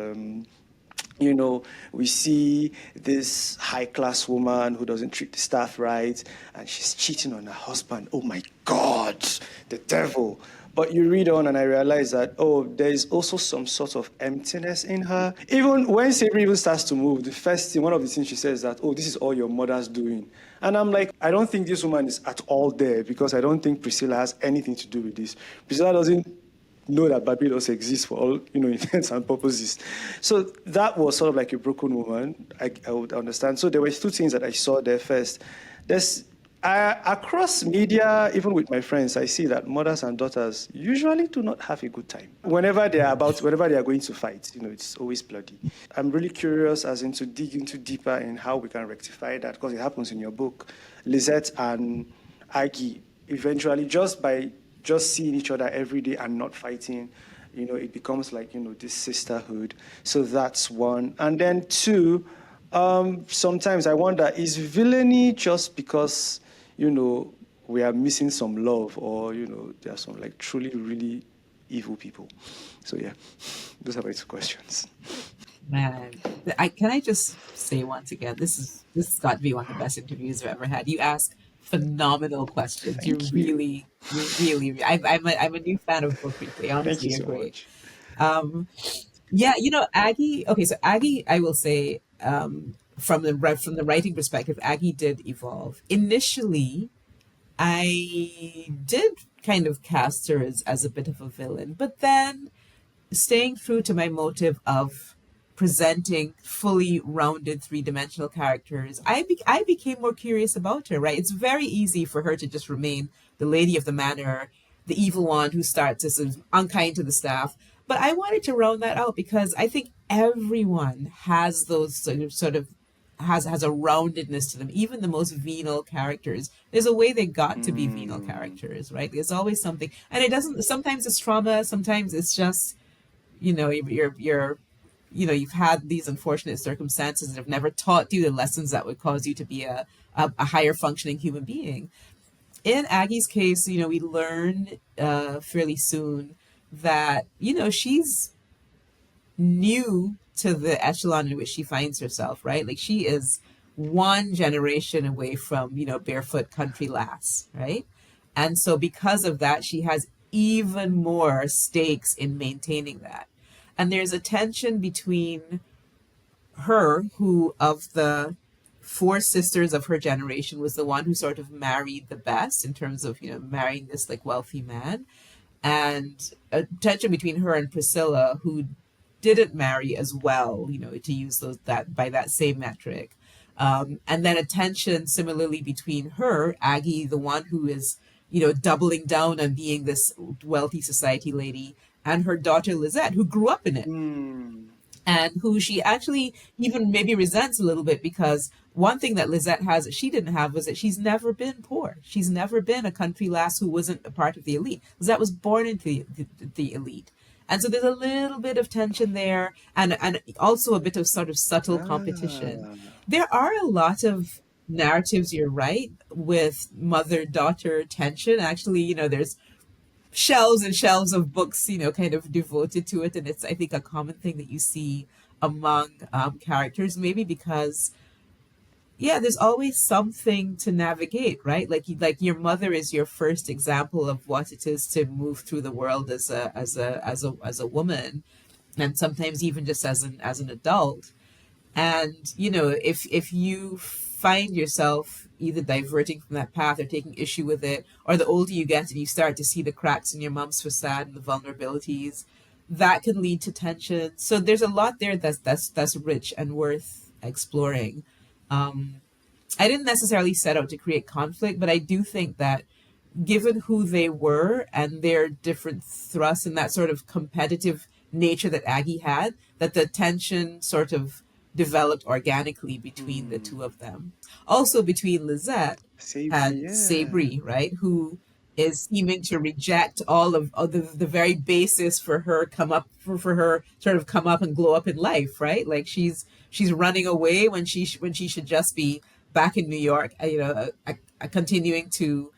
you know, we see this high class woman who doesn't treat the staff right and she's cheating on her husband. Oh my God, the devil. But you read on and I realize that, oh, there is also some sort of emptiness in her. Even when Sabri even starts to move, the first thing, one of the things she says that, oh, this is all your mother's doing. And I'm like, I don't think this woman is at all there because I don't think Priscilla has anything to do with this. Priscilla doesn't know that Barbados exists for all intents and purposes. So that was sort of like a broken woman. I would understand. So there were two things that I saw there first. There's across media, even with my friends, I see that mothers and daughters usually do not have a good time. Whenever they are going to fight, it's always bloody. I'm really curious as in to dig into deeper in how we can rectify that because it happens in your book. Lizette and Aggie eventually just seeing each other every day and not fighting, it becomes like, this sisterhood. So that's one. And then two, sometimes I wonder, is villainy just because, we are missing some love or, there are some like truly, really evil people? So yeah, those are my two questions. Man, can I just say once again, this has got to be one of the best interviews I've ever had. You ask phenomenal questions. Thank you. You're really. I'm a new fan of Book Replay. Thank Honestly, you you're so great. much. Um, Yeah, Aggie. Okay, so Aggie, I will say, from the writing perspective, Aggie did evolve. Initially, I did kind of cast her as a bit of a villain, but then staying true to my motive of presenting fully rounded three-dimensional characters, I became more curious about her, right? It's very easy for her to just remain the lady of the manor, the evil one who starts as unkind to the staff. But I wanted to round that out because I think everyone has those sort of has a roundedness to them. Even the most venal characters, there's a way they got to be venal Mm. characters, right? There's always something, and it doesn't. Sometimes it's trauma. Sometimes it's just you've had these unfortunate circumstances that have never taught you the lessons that would cause you to be a higher functioning human being. In Aggie's case, we learn fairly soon that she's new to the echelon in which she finds herself, right? Like she is one generation away from, barefoot country lass, right? And so because of that, she has even more stakes in maintaining that. And there's a tension between her, who of the four sisters of her generation was the one who sort of married the best in terms of, marrying this like wealthy man, and a tension between her and Priscilla, who didn't marry as well, to use those that by that same metric. And then a tension similarly between her, Aggie, the one who is, doubling down on being this wealthy society lady, and her daughter Lizette, who grew up in it Mm. and who she actually even maybe resents a little bit because one thing that Lizette has that she didn't have was that she's never been poor. She's never been a country lass who wasn't a part of the elite. Lizette was born into the elite. And so there's a little bit of tension there, and also a bit of sort of subtle competition. Ah. There are a lot of narratives, you're right, with mother daughter tension. Actually, there's shelves and shelves of books, kind of devoted to it. And it's, I think, a common thing that you see among characters, maybe because, yeah, there's always something to navigate, right? Like your mother is your first example of what it is to move through the world as a woman, and sometimes even just as an adult. And if you find yourself either diverting from that path or taking issue with it, or the older you get and you start to see the cracks in your mom's facade and the vulnerabilities, that can lead to tension. So there's a lot there that's rich and worth exploring. I didn't necessarily set out to create conflict, but I do think that given who they were and their different thrusts and that sort of competitive nature that Aggie had, that the tension sort of developed organically between the two Mm. of them. Also between Lizette Savory, and yeah. Sabri, right, who is seeming to reject all of the very basis for her come up for her sort of come up and glow up in life, right? Like she's running away when she should just be back in New York, continuing to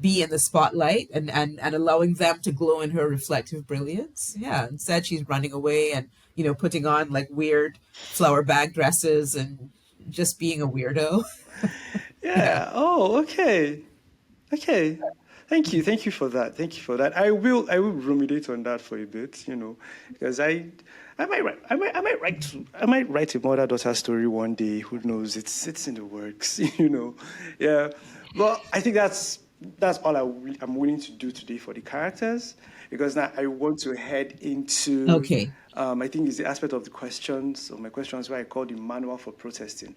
be in the spotlight and allowing them to glow in her reflective brilliance. Yeah, instead she's running away and putting on like weird flower bag dresses and just being a weirdo. Yeah. Yeah. Oh, okay. Okay. Thank you for that. Thank you for that. I will ruminate on that for a bit, because I might write a mother daughter story one day. Who knows? It's in the works, Yeah. Well, I think that's all I'm willing to do today for the characters, because now I want to head into Okay. I think it's the aspect of my questions where I call the manual for protesting.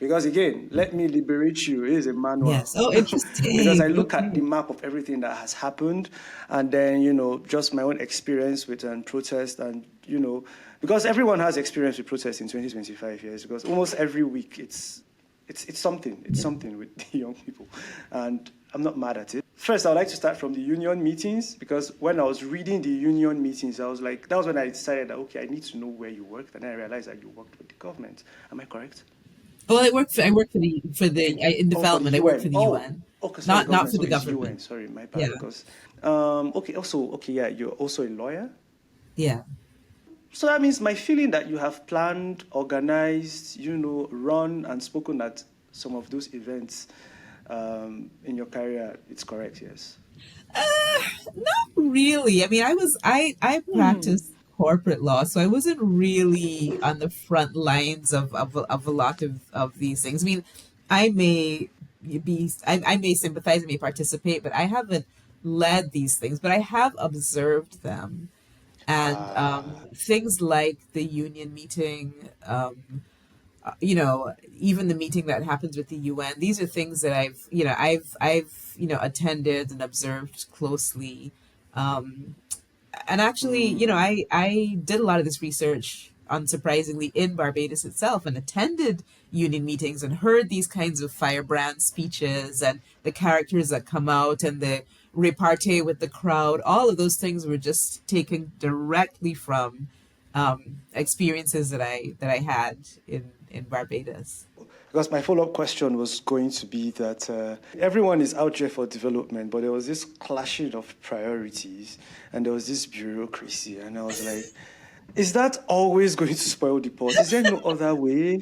Because again, Let Me Liberate You is a manual. Yes. Oh, Because I interesting. look at the Okay. map of everything that has happened, and then, just my own experience with protest, and, because everyone has experience with protest in 2025 years, because almost every week it's something with the young people, and I'm not mad at it. First, I would like to start from the union meetings, because when I was reading the union meetings, I was like, that was when I decided that, okay, I need to know where you worked, and then I realized that you worked with the government. Am I correct? Well, I work for in Oh, for the development. I work for UN. the Oh, UN, okay. Sorry, not government. for the Sorry, it's UN. government. Sorry, my bad. Yeah. Because, okay. Also, okay. Yeah, you're also a lawyer. Yeah. So that means my feeling that you have planned, organized, run and spoken at some of those events in your career. It's correct. Yes. Not really. I mean, I practiced. corporate law, so I wasn't really on the front lines of a lot of these things. I mean, I may sympathize, I may participate, but I haven't led these things, but I have observed them. And Ah. things like the union meeting, even the meeting that happens with the UN, these are things that I've attended and observed closely. Um, and actually, Mm. I did a lot of this research, unsurprisingly, in Barbados itself, and attended union meetings and heard these kinds of firebrand speeches and the characters that come out and the repartee with the crowd. All of those things were just taken directly from experiences that I had in Barbados. Because my follow-up question was going to be that everyone is out there for development, but there was this clashing of priorities and there was this bureaucracy. And I was like, is that always going to spoil the pot? Is there no other way?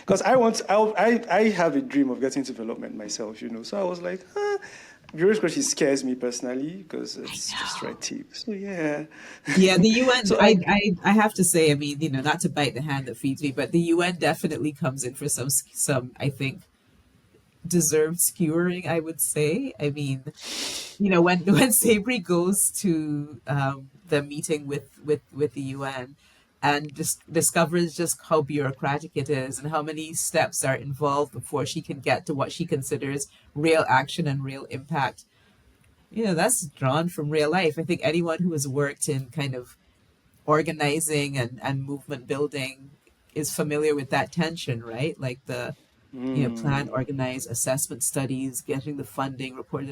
Because I have a dream of getting development myself, So I was like, bureaucracy scares me personally because I it's just know. red tape. So yeah. Yeah, the UN, So like, I have to say, I mean, not to bite the hand that feeds me, but the UN definitely comes in for some, I think, deserved skewering, I would say. I mean, when when Sabri goes to the meeting with the UN and just discovers just how bureaucratic it is and how many steps are involved before she can get to what she considers real action and real impact. That's drawn from real life. I think anyone who has worked in kind of organizing and movement building is familiar with that tension, right? Like the plan, mm, organize, assessment studies, getting the funding reported,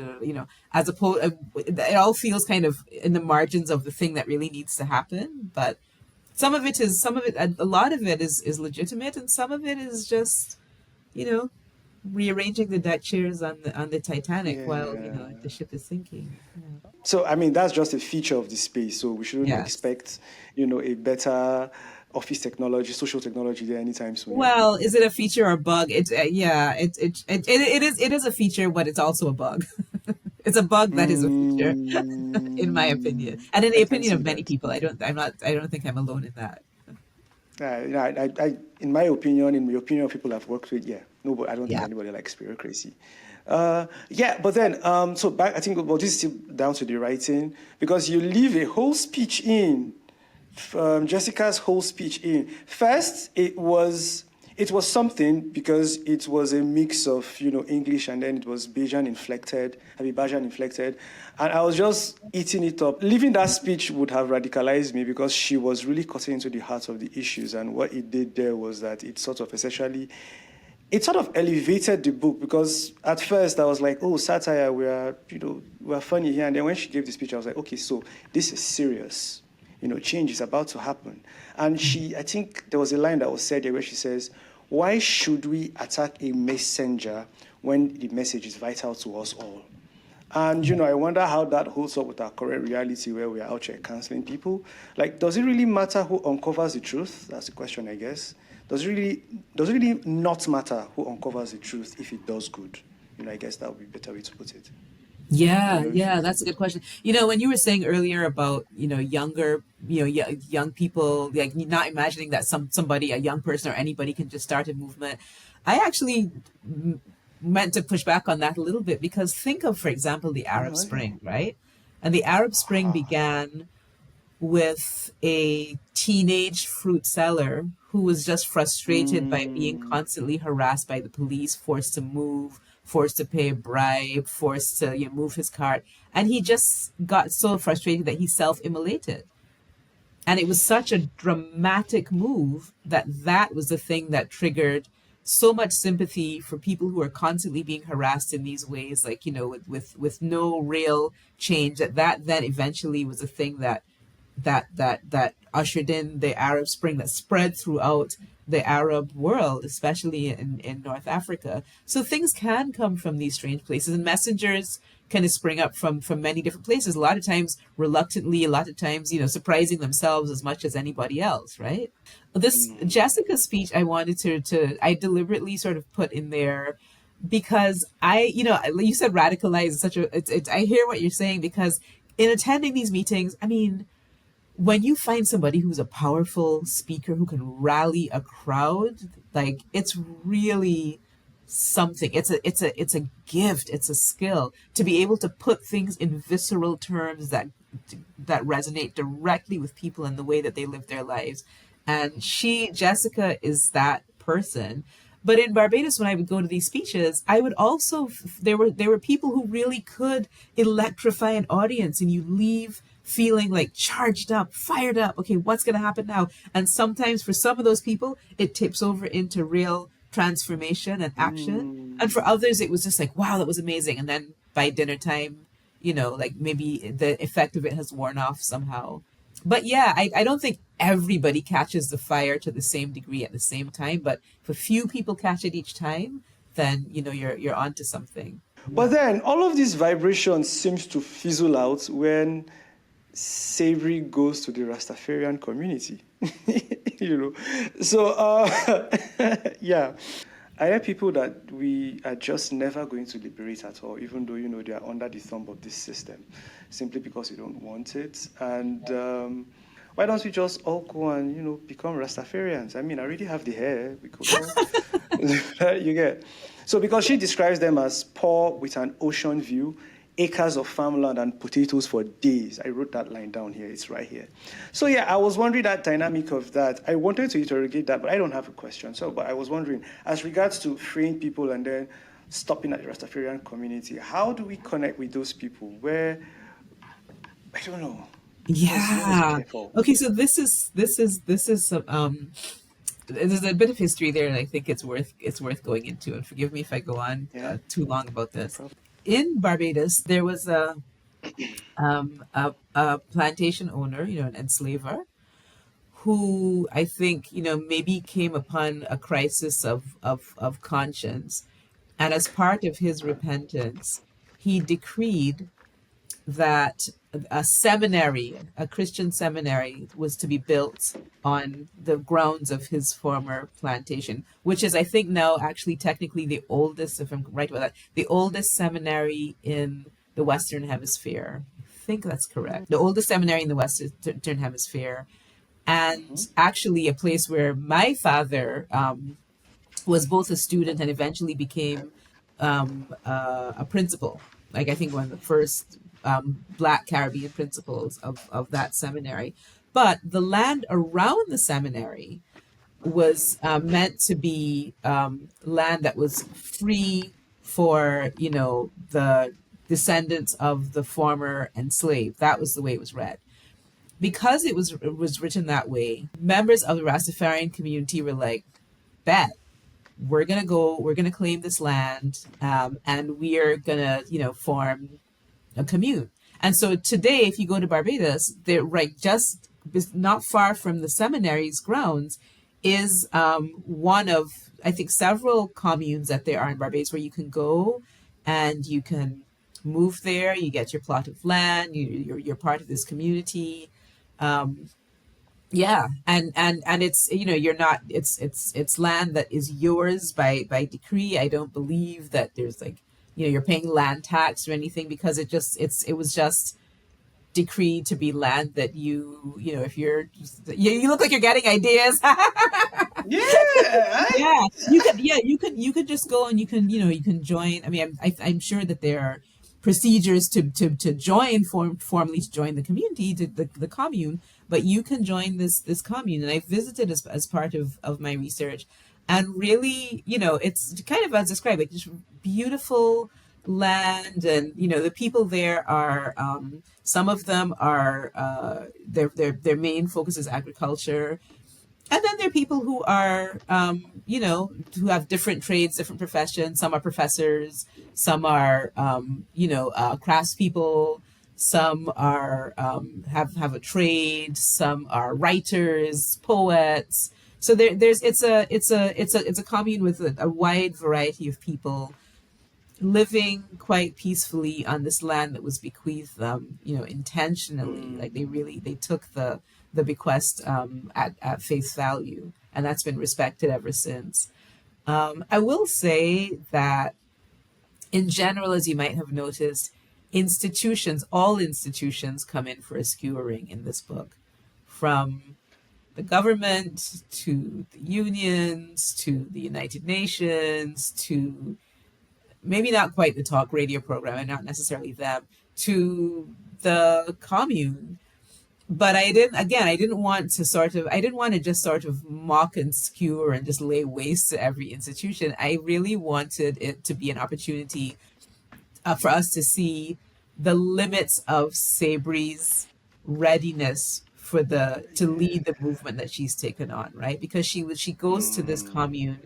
as opposed, it all feels kind of in the margins of the thing that really needs to happen. But a lot of it is legitimate, and some of it is just, you know, rearranging the deck chairs on the Titanic while, yeah. the ship is sinking. Yeah. So, I mean, that's just a feature of the space. So we shouldn't Yes. expect, a better office technology, social technology there anytime soon. Yeah. Well, is it a feature or bug? Yeah, it is a feature, but it's also a bug. It's a bug that is a feature, in my opinion, and in the I can opinion see of many that. people. I don't think I'm alone in that. In my opinion, in the opinion of people I've worked with, yeah, no, but I don't think Yeah. anybody likes bureaucracy. Yeah, but then, so back, I think, well, this is still down to the writing because you leave a whole speech in, Jessica's whole speech in. First, it was something because it was a mix of English and then it was Bajan inflected, and I was just eating it up. Leaving that speech would have radicalized me because she was really cutting into the heart of the issues, and what it did there was that it sort of elevated the book because at first I was like, oh, satire, we're funny here. And then when she gave the speech, I was like, okay, so this is serious. Change is about to happen. And I think there was a line that was said there where she says, why should we attack a messenger when the message is vital to us all? And, I wonder how that holds up with our current reality where we are out here canceling people. Like, does it really matter who uncovers the truth? That's the question, I guess. Does it really not matter who uncovers the truth if it does good? I guess that would be a better way to put it. I don't Yeah, know if yeah, you. that's a good question. When you were saying earlier about, younger, young people, like not imagining that somebody, a young person or anybody can just start a movement. I actually meant to push back on that a little bit because think of, for example, the Arab Oh, okay. Spring, right? And the Arab Spring Ah. began with a teenage fruit seller who was just frustrated by being Mm, constantly harassed by the police, forced to move, forced to pay a bribe, forced to move his cart. And he just got so frustrated that he self immolated. And it was such a dramatic move that was the thing that triggered so much sympathy for people who are constantly being harassed in these ways, like, with no real change. That then eventually was a thing that ushered in the Arab Spring that spread throughout the Arab world, especially in North Africa. So things can come from these strange places, and messengers kind of spring up from many different places. A lot of times reluctantly, a lot of times surprising themselves as much as anybody else, right? This mm, Jessica speech I wanted to I deliberately sort of put in there because you said radicalize is such a I hear what you're saying because in attending these meetings, I mean, when you find somebody who's a powerful speaker who can rally a crowd, like it's really something. It's a gift. It's a skill to be able to put things in visceral terms that resonate directly with people in the way that they live their lives. And Jessica is that person. But in Barbados, when I would go to these speeches, I would also there were people who really could electrify an audience, and you leave feeling like charged up, fired up. Okay, what's going to happen now? And sometimes for some of those people, it tips over into real transformation and action. And for Mm. others, it was just like, wow, that was amazing. And then by dinner time, like maybe the effect of it has worn off somehow. But yeah, I don't think everybody catches the fire to the same degree at the same time. But if a few people catch it each time, then you're onto something. But Yeah. then all of these vibrations seems to fizzle out when Savory goes to the Rastafarian community. you know. So yeah. I hear people that we are just never going to liberate at all, even though they are under the thumb of this system, simply because we don't want it. And why don't we just all go and become Rastafarians? I mean, I already have the hair. We could all you get. So because she describes them as poor with an ocean view, acres of farmland and potatoes for days. I wrote that line down here. It's right here. So yeah, I was wondering that dynamic of that. I wanted to interrogate that, but I don't have a question. But I was wondering, as regards to freeing people and then stopping at the Rastafarian community, how do we connect with those people? Where I don't know. Yours is Yeah. careful. Okay, so this is some there's a bit of history there, and I think it's worth going into. And forgive me if I go on Yeah, too long about no this. problem. In Barbados, there was a plantation owner, an enslaver, who I think maybe came upon a crisis of conscience, and as part of his repentance, he decreed that a seminary, a Christian seminary, was to be built on the grounds of his former plantation, which is, I think, now actually technically the oldest, if I'm right about that, the oldest seminary in the Western Hemisphere. I think that's correct. The oldest seminary in the Western Hemisphere, Mm-hmm. and actually a place where my father was both a student and eventually became a principal. Like I think one of the first Black Caribbean principals of that seminary. But the land around the seminary was meant to be land that was free for the descendants of the former enslaved. That was the way it was read. Because it was written that way, members of the Rastafarian community were like, bet we're gonna claim this land, and we are gonna form a commune. And so today, if you go to Barbados, they're right just not far from the seminary's grounds is one of, I think, several communes that there are in Barbados where you can go and you can move there. You get your plot of land. You're part of this community. Um, yeah, and it's you're not, it's land that is yours by decree. I don't believe that there's like you're paying land tax or anything, because it was just decreed to be land that if you look like you're getting ideas. Yeah, I, Yeah, you could just go and you can join. I mean, I'm sure that there are procedures to join, formally to join the community, to the commune, but you can join this commune. And I visited as part of my research, and really, it's kind of as described, like just beautiful land. And the people there are, some of them are, their main focus is agriculture. And then there are people who are, who have different trades, different professions. Some are professors, some are, craftspeople, some are, have a trade, some are writers, poets. So there's it's a commune with a wide variety of people living quite peacefully on this land that was bequeathed them, intentionally. Like they took the bequest at face value, and that's been respected ever since. I will say that in general, as you might have noticed, all institutions come in for a skewering in this book. from the government to the unions to the United Nations to maybe not quite the talk radio program and not necessarily them to the commune. But I didn't want to I didn't want to just sort of mock and skewer and just lay waste to every institution. I really wanted it to be an opportunity for us to see the limits of Sabri's readiness for the to lead the movement that she's taken on, right? Because she goes to this Mm, commune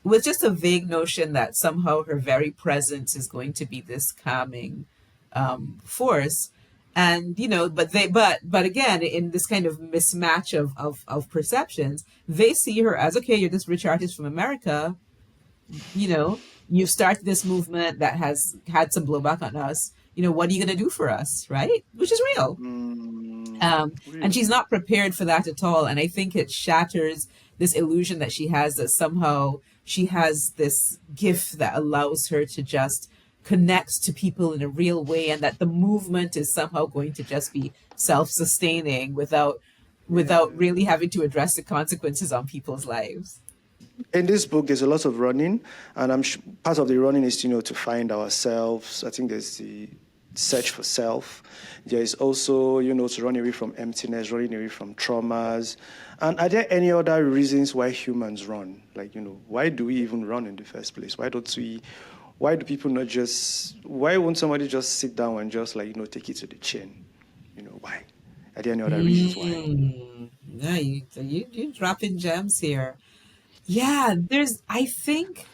with just a vague notion that somehow her very presence is going to be this calming force. And but again, in this kind of mismatch of perceptions, they see her as, okay, you're this rich artist from America, you've started this movement that has had some blowback on us. What are you going to do for us, right? Which is real. And she's really? not prepared for that at all. And I think it shatters this illusion that she has, that somehow she has this gift that allows her to just connect to people in a real way, and that the movement is somehow going to just be self-sustaining without Yeah. really having to address the consequences on people's lives. In this book, there's a lot of running, and part of the running is, to find ourselves. I think there's the search for self. There is also, to run away from emptiness, running away from traumas. And are there any other reasons why humans run? Like, why do we even run in the first place? Why do people not just, why won't somebody just sit down and just, like, take it to the chin? Why? Are there any other reasons why? Yeah, you dropping gems here. Yeah, I think,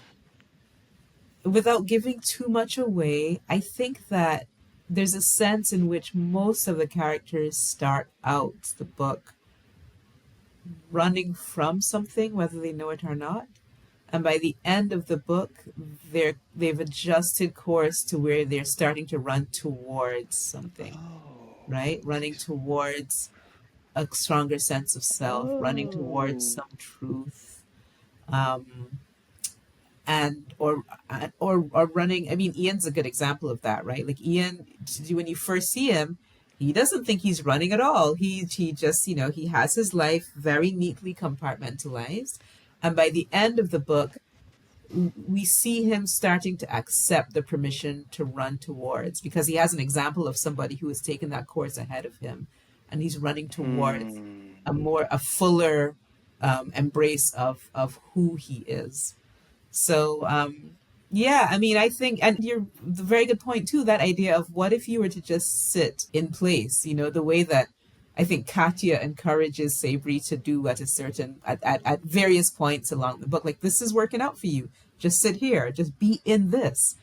without giving too much away, I think that there's a sense in which most of the characters start out the book running from something, whether they know it or not. And by the end of the book, they've adjusted course to where they're starting to run towards something, Oh, right? Running towards a stronger sense of self, running towards oh. some truth. Um, or running. I mean, Ian's a good example of that, right? Like Ian, when you first see him, he doesn't think he's running at all. He just, he has his life very neatly compartmentalized, and by the end of the book, we see him starting to accept the permission to run towards, because he has an example of somebody who has taken that course ahead of him, and he's running towards Hmm. a fuller embrace of who he is. So, yeah, I mean, I think, and you're the very good point too, that idea of what if you were to just sit in place, the way that I think Katya encourages Sabri to do at a certain, at various points along the book. Like, this is working out for you. Just sit here, just be in this.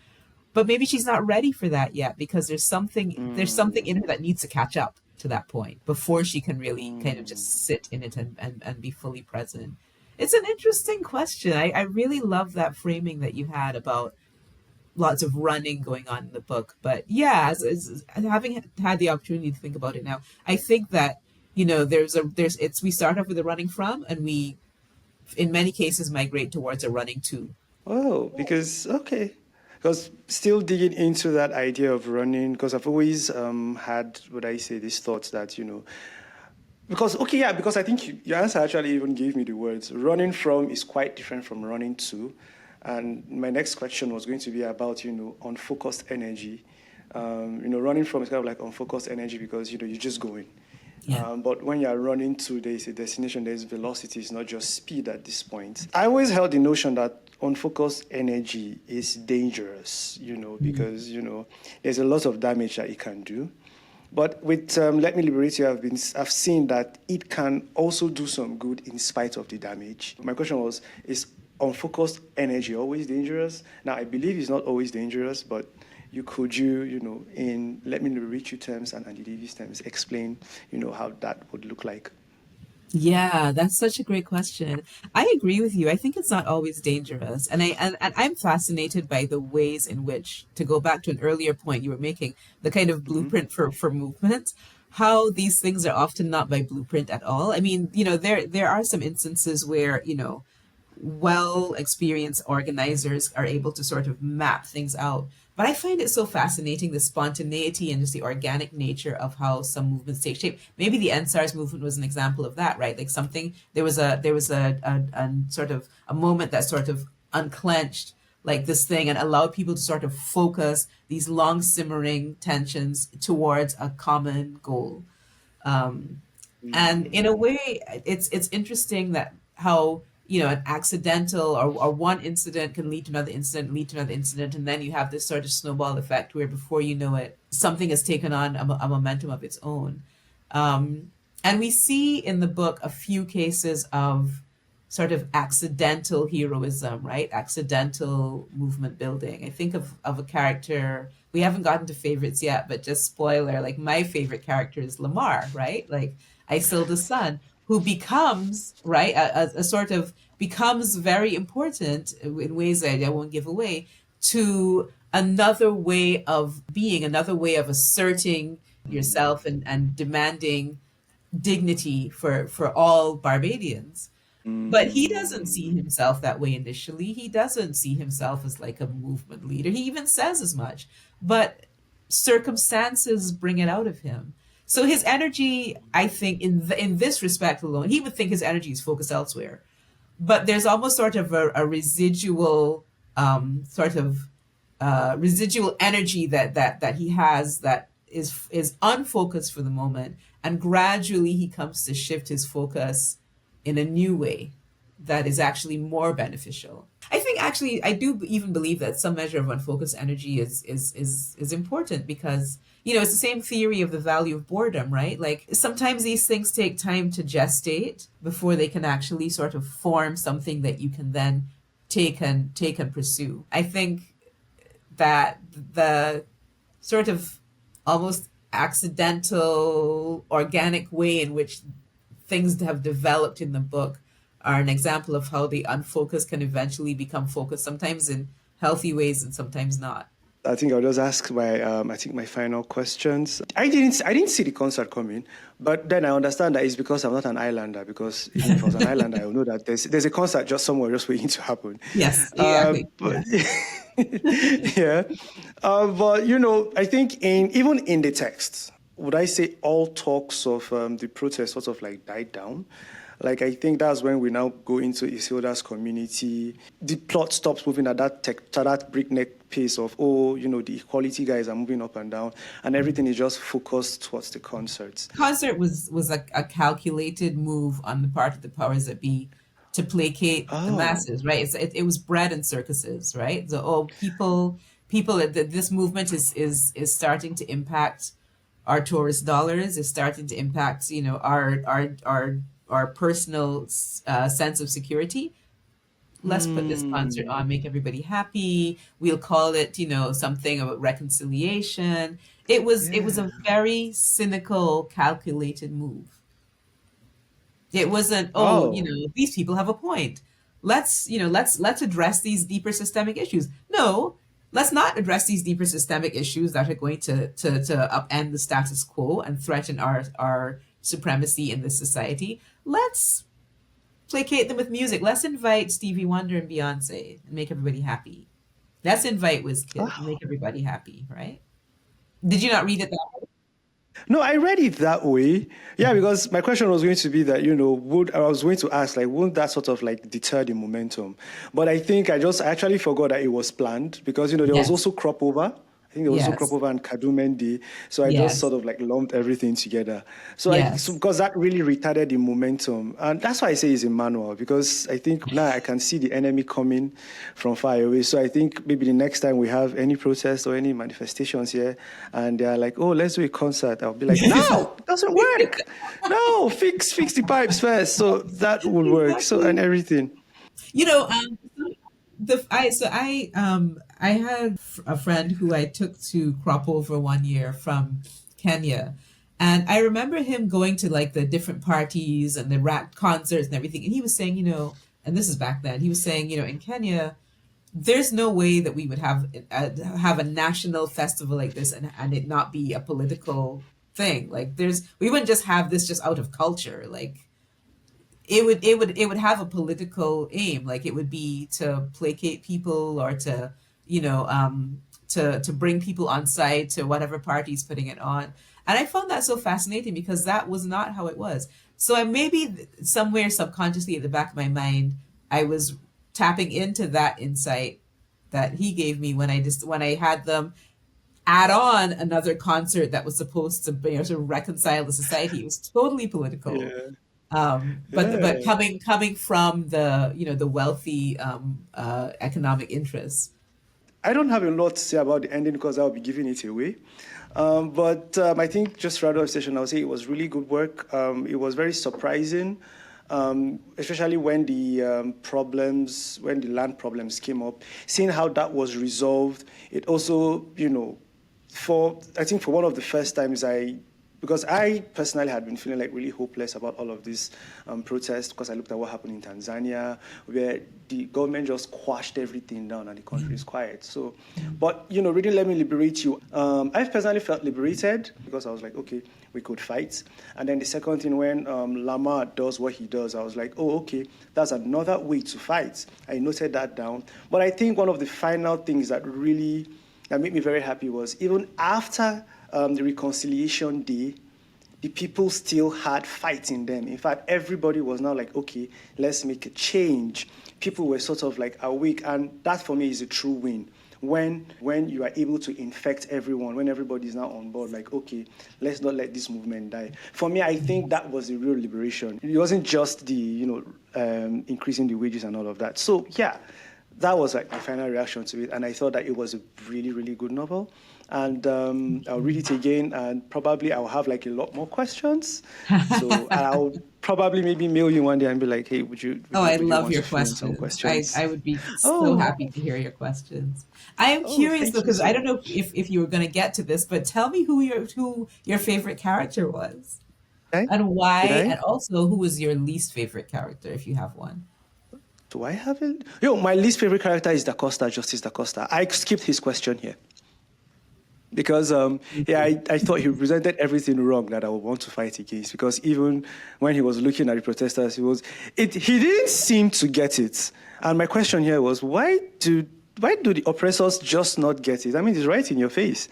But maybe she's not ready for that yet, because there's something in her Hmm. that needs to catch up to that point before she can really kind of Hmm. just sit in it and be fully present. It's an interesting question. I really love that framing that you had about lots of running going on in the book. But yeah, as having had the opportunity to think about it now, I think that there's it's we start off with a running from, and we in many cases migrate towards a running to. Oh, because still digging into that idea of running, because I've always had, what I say, these thoughts that, because, okay, yeah, because I think your answer actually even gave me the words. Running from is quite different from running to. And my next question was going to be about, unfocused energy. Running from is kind of like unfocused energy because, you're just going. Yeah. But when you're running to, there's a destination, there's velocity, it's not just speed at this point. I always held the notion that unfocused energy is dangerous, because, there's a lot of damage that it can do. But with Let Me Liberate You, I've seen that it can also do some good in spite of the damage. My question was, is unfocused energy always dangerous? Now, I believe it's not always dangerous, but in Let Me Liberate You terms and Andie Davis terms, explain, how that would look like? Yeah, that's such a great question. I agree with you. I think it's not always dangerous. And I'm fascinated by the ways in which, to go back to an earlier point you were making, the kind of Mm-hmm. blueprint for movement, how these things are often not by blueprint at all. I mean, there are some instances where, well experienced organizers are able to sort of map things out. But I find it so fascinating, the spontaneity and just the organic nature of how some movements take shape. Maybe the NSARS movement was an example of that, right? Like something, there was a sort of a moment that sort of unclenched like this thing and allowed people to sort of focus these long simmering tensions towards a common goal. Um, and in a way, it's interesting that how an accidental or one incident can lead to another incident, lead to another incident, and then you have this sort of snowball effect where before you know it, something has taken on a momentum of its own. And we see in the book a few cases of sort of accidental heroism, right? Accidental movement building. I think of a character, we haven't gotten to favorites yet, but just spoiler, like my favorite character is Lamar, right? Like Isilda's son, who becomes, right, a sort of becomes very important in ways that I won't give away to another way of being, another way of asserting yourself and demanding dignity for all Barbadians. But he doesn't see himself that way initially. He doesn't see himself as like a movement leader. He even says as much. But circumstances bring it out of him. So his energy, I think, in this respect alone, he would think his energy is focused elsewhere. But there's almost sort of a residual sort of residual energy that he has that is unfocused for the moment, and gradually he comes to shift his focus in a new way that is actually more beneficial. I think actually I do even believe that some measure of unfocused energy is important because it's the same theory of the value of boredom, right? Like sometimes these things take time to gestate before they can actually sort of form something that you can then take and pursue. I think that the sort of almost accidental organic way in which things have developed in the book are an example of how the unfocused can eventually become focused, sometimes in healthy ways and sometimes not. I think I'll just ask my final questions. I didn't see the concert coming, but then I understand that it's because I'm not an islander. Because even if I was an islander, I would know that there's a concert just somewhere just waiting to happen. Yes, exactly. But yeah, but I think even in the text, would I say all talks of the protest sort of like died down? Like I think that's when we now go into Isilda's community. The plot stops moving at that breakneck pace of the equality guys are moving up and down, and everything is just focused towards the concerts. Concert was a calculated move on the part of the powers that be to placate the Oh. masses, right? It was bread and circuses, right? So people this movement is starting to impact our tourist dollars, is starting to impact our personal sense of security. Let's put this concert Hmm. on, make everybody happy. We'll call it, something about reconciliation. It was Yeah. a very cynical, calculated move. It wasn't, oh, Oh. these people have a point. Let's address these deeper systemic issues. No, let's not address these deeper systemic issues that are going to upend the status quo and threaten our supremacy in this society. Let's placate them with music. Let's invite Stevie Wonder and Beyonce and make everybody happy. Let's invite WizKid and make everybody happy, right? Did you not read it that way? No, I read it that way. Yeah, Mhm. because my question was going to be that, would I was going to ask, like, wouldn't that sort of like deter the momentum? But I think I actually forgot that it was planned because, there was Yes, also crop over. I think there was also crop yes, over and Kadumendi. So I just yes, sort of like lumped everything together. So yes. because that really retarded the momentum. And that's why I say it's a manual because I think now I can see the enemy coming from far away. So I think maybe the next time we have any protests or any manifestations here and they're like, oh, let's do a concert, I'll be like, no, it doesn't work. No, fix the pipes first. So that would work. So and Exactly. everything. You know, I had a friend who I took to crop over one year from Kenya, and I remember him going to like the different parties and the rap concerts and everything, and he was saying, and this is back then, he was saying, in Kenya, there's no way that we would have a national festival like this and it not be a political thing. Like we wouldn't just have this just out of culture. Like it would have a political aim. Like it would be to placate people or to to bring people on site to whatever party's putting it on. And I found that so fascinating because that was not how it was. So I maybe somewhere subconsciously at the back of my mind, I was tapping into that insight that he gave me when I had them add on another concert that was supposed to, to reconcile the society. It was totally political, Yeah. but Yeah. coming from the the wealthy economic interests. I don't have a lot to say about the ending because I'll be giving it away. But I think just rather station, I'll say it was really good work. It was very surprising, especially when the when the land problems came up. Seeing how that was resolved, it also, I think for one of the first times because I personally had been feeling like really hopeless about all of this protests because I looked at what happened in Tanzania, where the government just quashed everything down and the country is quiet. So, but reading Let Me Liberate You, I've personally felt liberated because I was like, okay, we could fight. And then the second thing, when Lamar does what he does, I was like, oh, okay, that's another way to fight. I noted that down. But I think one of the final things that made me very happy was even after the reconciliation day, the people still had fight in them. In fact, everybody was now like, okay, let's make a change. People were sort of like awake, and that for me is a true win. When you are able to infect everyone, when everybody is now on board, like, okay, let's not let this movement die. For me, I think that was a real liberation. It wasn't just the, increasing the wages and all of that. So, yeah, that was like my final reaction to it, and I thought that it was a really, really good novel. And I'll read it again, and probably I'll have like a lot more questions. So I'll probably maybe mail you one day and be like, "Hey, Oh, I would you love want your to fill in some questions. questions?" I would be so Oh, happy to hear your questions. I am oh, curious though, thank you because so I don't know much. if you were going to get to this, but tell me who your favorite character was Did I? and Did why, I? and also who was your least favorite character if you have one. Do I have it? My least favorite character is Da Costa, Justice Da Costa. I skipped his question here because yeah, I thought he presented everything wrong that I would want to fight against. Because even when he was looking at the protesters, he didn't seem to get it. And my question here was, why do the oppressors just not get it? I mean, it's right in your face,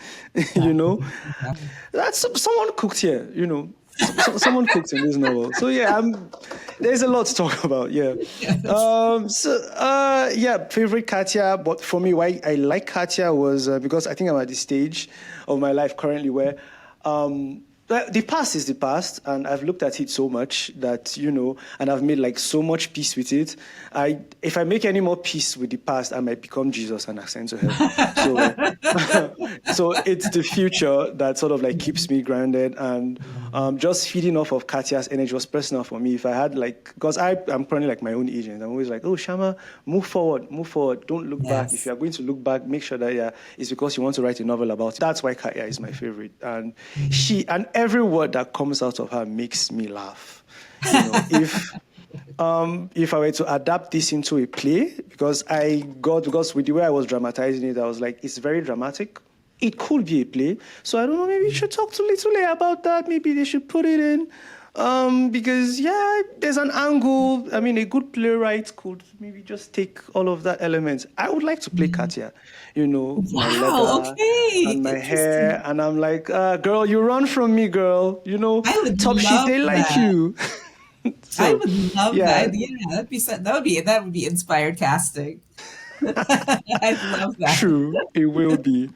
you know. Exactly. Exactly. That's someone cooked here, you know. Someone cooked in this novel. So yeah, there's a lot to talk about. Yeah. Yes. Yeah, favorite Katya. But for me, why I like Katya was because I think I'm at the stage of my life currently where the past is the past, and I've looked at it so much that and I've made like so much peace with it. If I make any more peace with the past, I might become Jesus and ascend to heaven. So, so it's the future that sort of like keeps me grounded, and just feeding off of Katya's energy was personal for me. If I had like, because I'm currently like my own agent, I'm always like, oh Shama, move forward, don't look back. If Yes. you are going to look back, make sure that it's because you want to write a novel about it. That's why Katya is my favorite, and every word that comes out of her makes me laugh. If I were to adapt this into a play, because with the way I was dramatizing it, I was like, it's very dramatic. It could be a play. So I don't know, maybe you should talk to Little A about that. Maybe they should put it in. Because yeah, there's an angle. I mean, a good playwright could maybe just take all of that elements. I would like to play Katya, my Wow. leather Okay. and my hair. Interesting. And I'm like, girl, you run from me, girl. I would Top shit, love they like that. you. I So, would love yeah, that. Yeah, that would be inspired casting. I'd love that. true. It will be.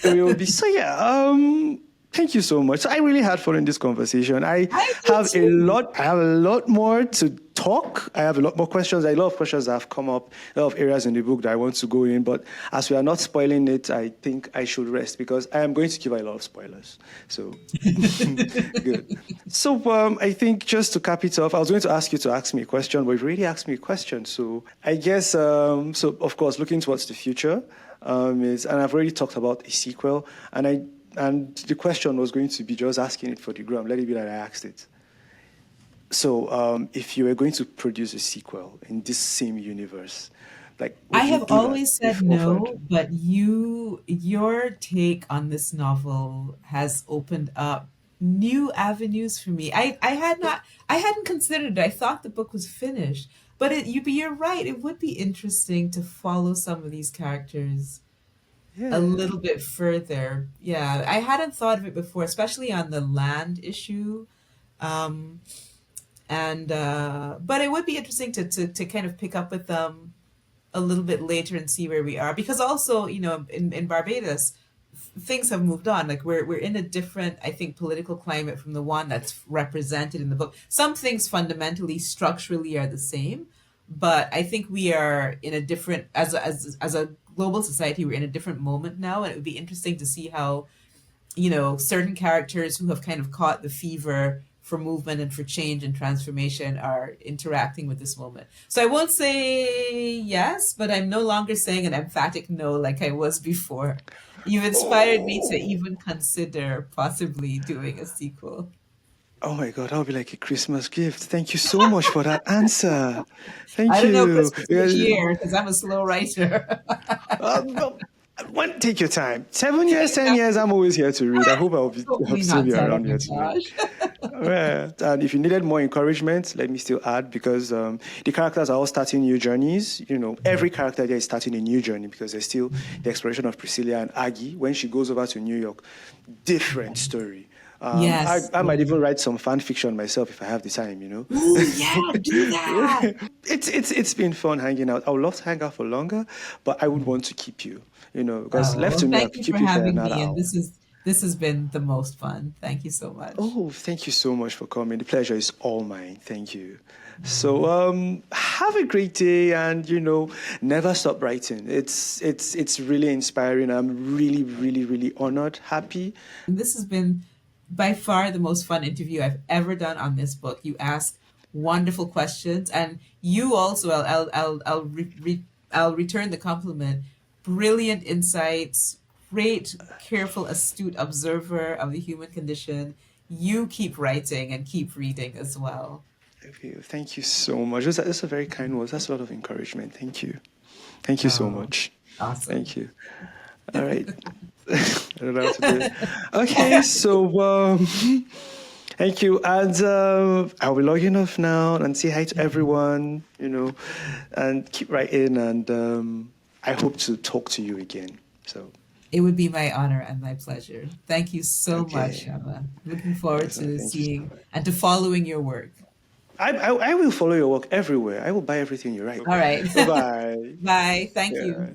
It will be. So yeah, thank you so much. So I really had fun in this conversation. I did too. I have a lot more to talk. I have a lot more questions. A lot of questions that have come up, a lot of areas in the book that I want to go in. But as we are not spoiling it, I think I should rest because I am going to give a lot of spoilers. So good. So I think just to cap it off, I was going to ask you to ask me a question, but you've already asked me a question. So I guess so. Of course, looking towards the future and I've already talked about a sequel, and the question was going to be just asking it for the gram. Let it be that I asked it. So if you were going to produce a sequel in this same universe, like, I would you have do that always said if offered? no, but your take on this novel has opened up new avenues for me. I hadn't considered it. I thought the book was finished, but you're right. It would be interesting to follow some of these characters a Yeah. little bit further. Yeah, I hadn't thought of it before, especially on the land issue. Um, and but it would be interesting to kind of pick up with them a little bit later and see where we are, because also, in Barbados, things have moved on. Like we're in a different, I think, political climate from the one that's represented in the book. Some things fundamentally, structurally are the same, but I think we are in a different, as a global society, we're in a different moment now, and it would be interesting to see how, certain characters who have kind of caught the fever for movement and for change and transformation are interacting with this moment. So I won't say yes, but I'm no longer saying an emphatic no like I was before. You've inspired me to Oh. even consider possibly doing a sequel. Oh my God, that'll be like a Christmas gift. Thank you so much for that answer. I Thank don't know you. Christmas which Because, year because I'm a slow writer. well, take your time. 7 years, 10 years, I'm always here to read. I hope I'll Hopefully still not be 10. Oh around my here to read. gosh. Yeah. And if you needed more encouragement, let me still add, because the characters are all starting new journeys. Every character there is starting a new journey, because there's still the exploration of Priscilla and Aggie when she goes over to New York. Different story. Yes. I might Yeah. even write some fan fiction myself if I have the time. Ooh, yeah, do that. It's been fun hanging out. I would love to hang out for longer, but I would want to keep you, because Oh, left well, to me, I thank could you for keep you for having another me. And hour. this has been the most fun. Thank you so much. Oh, thank you so much for coming. The pleasure is all mine. Thank you. So, have a great day, and never stop writing. It's really inspiring. I'm really, really, really honored, happy. This has been by far the most fun interview I've ever done on this book. You ask wonderful questions, and you also, I'll return the compliment. Brilliant insights, great, careful, astute observer of the human condition. You keep writing and keep reading as well. Thank you so much. Those are very kind words. That's a lot of encouragement. Thank you. Thank you so Oh, much. awesome. Thank you. All right. I don't know how to do it. Okay, so thank you. And I'll be logging off now and say hi to everyone, and keep writing. And I hope to talk to you again. So, It would be my honor and my pleasure. Thank you so much, okay. Emma. Looking forward So to thank you so seeing much. and to following your work. I will follow your work everywhere. I will buy everything you write. All right. Bye bye. Bye. Thank you. Yeah.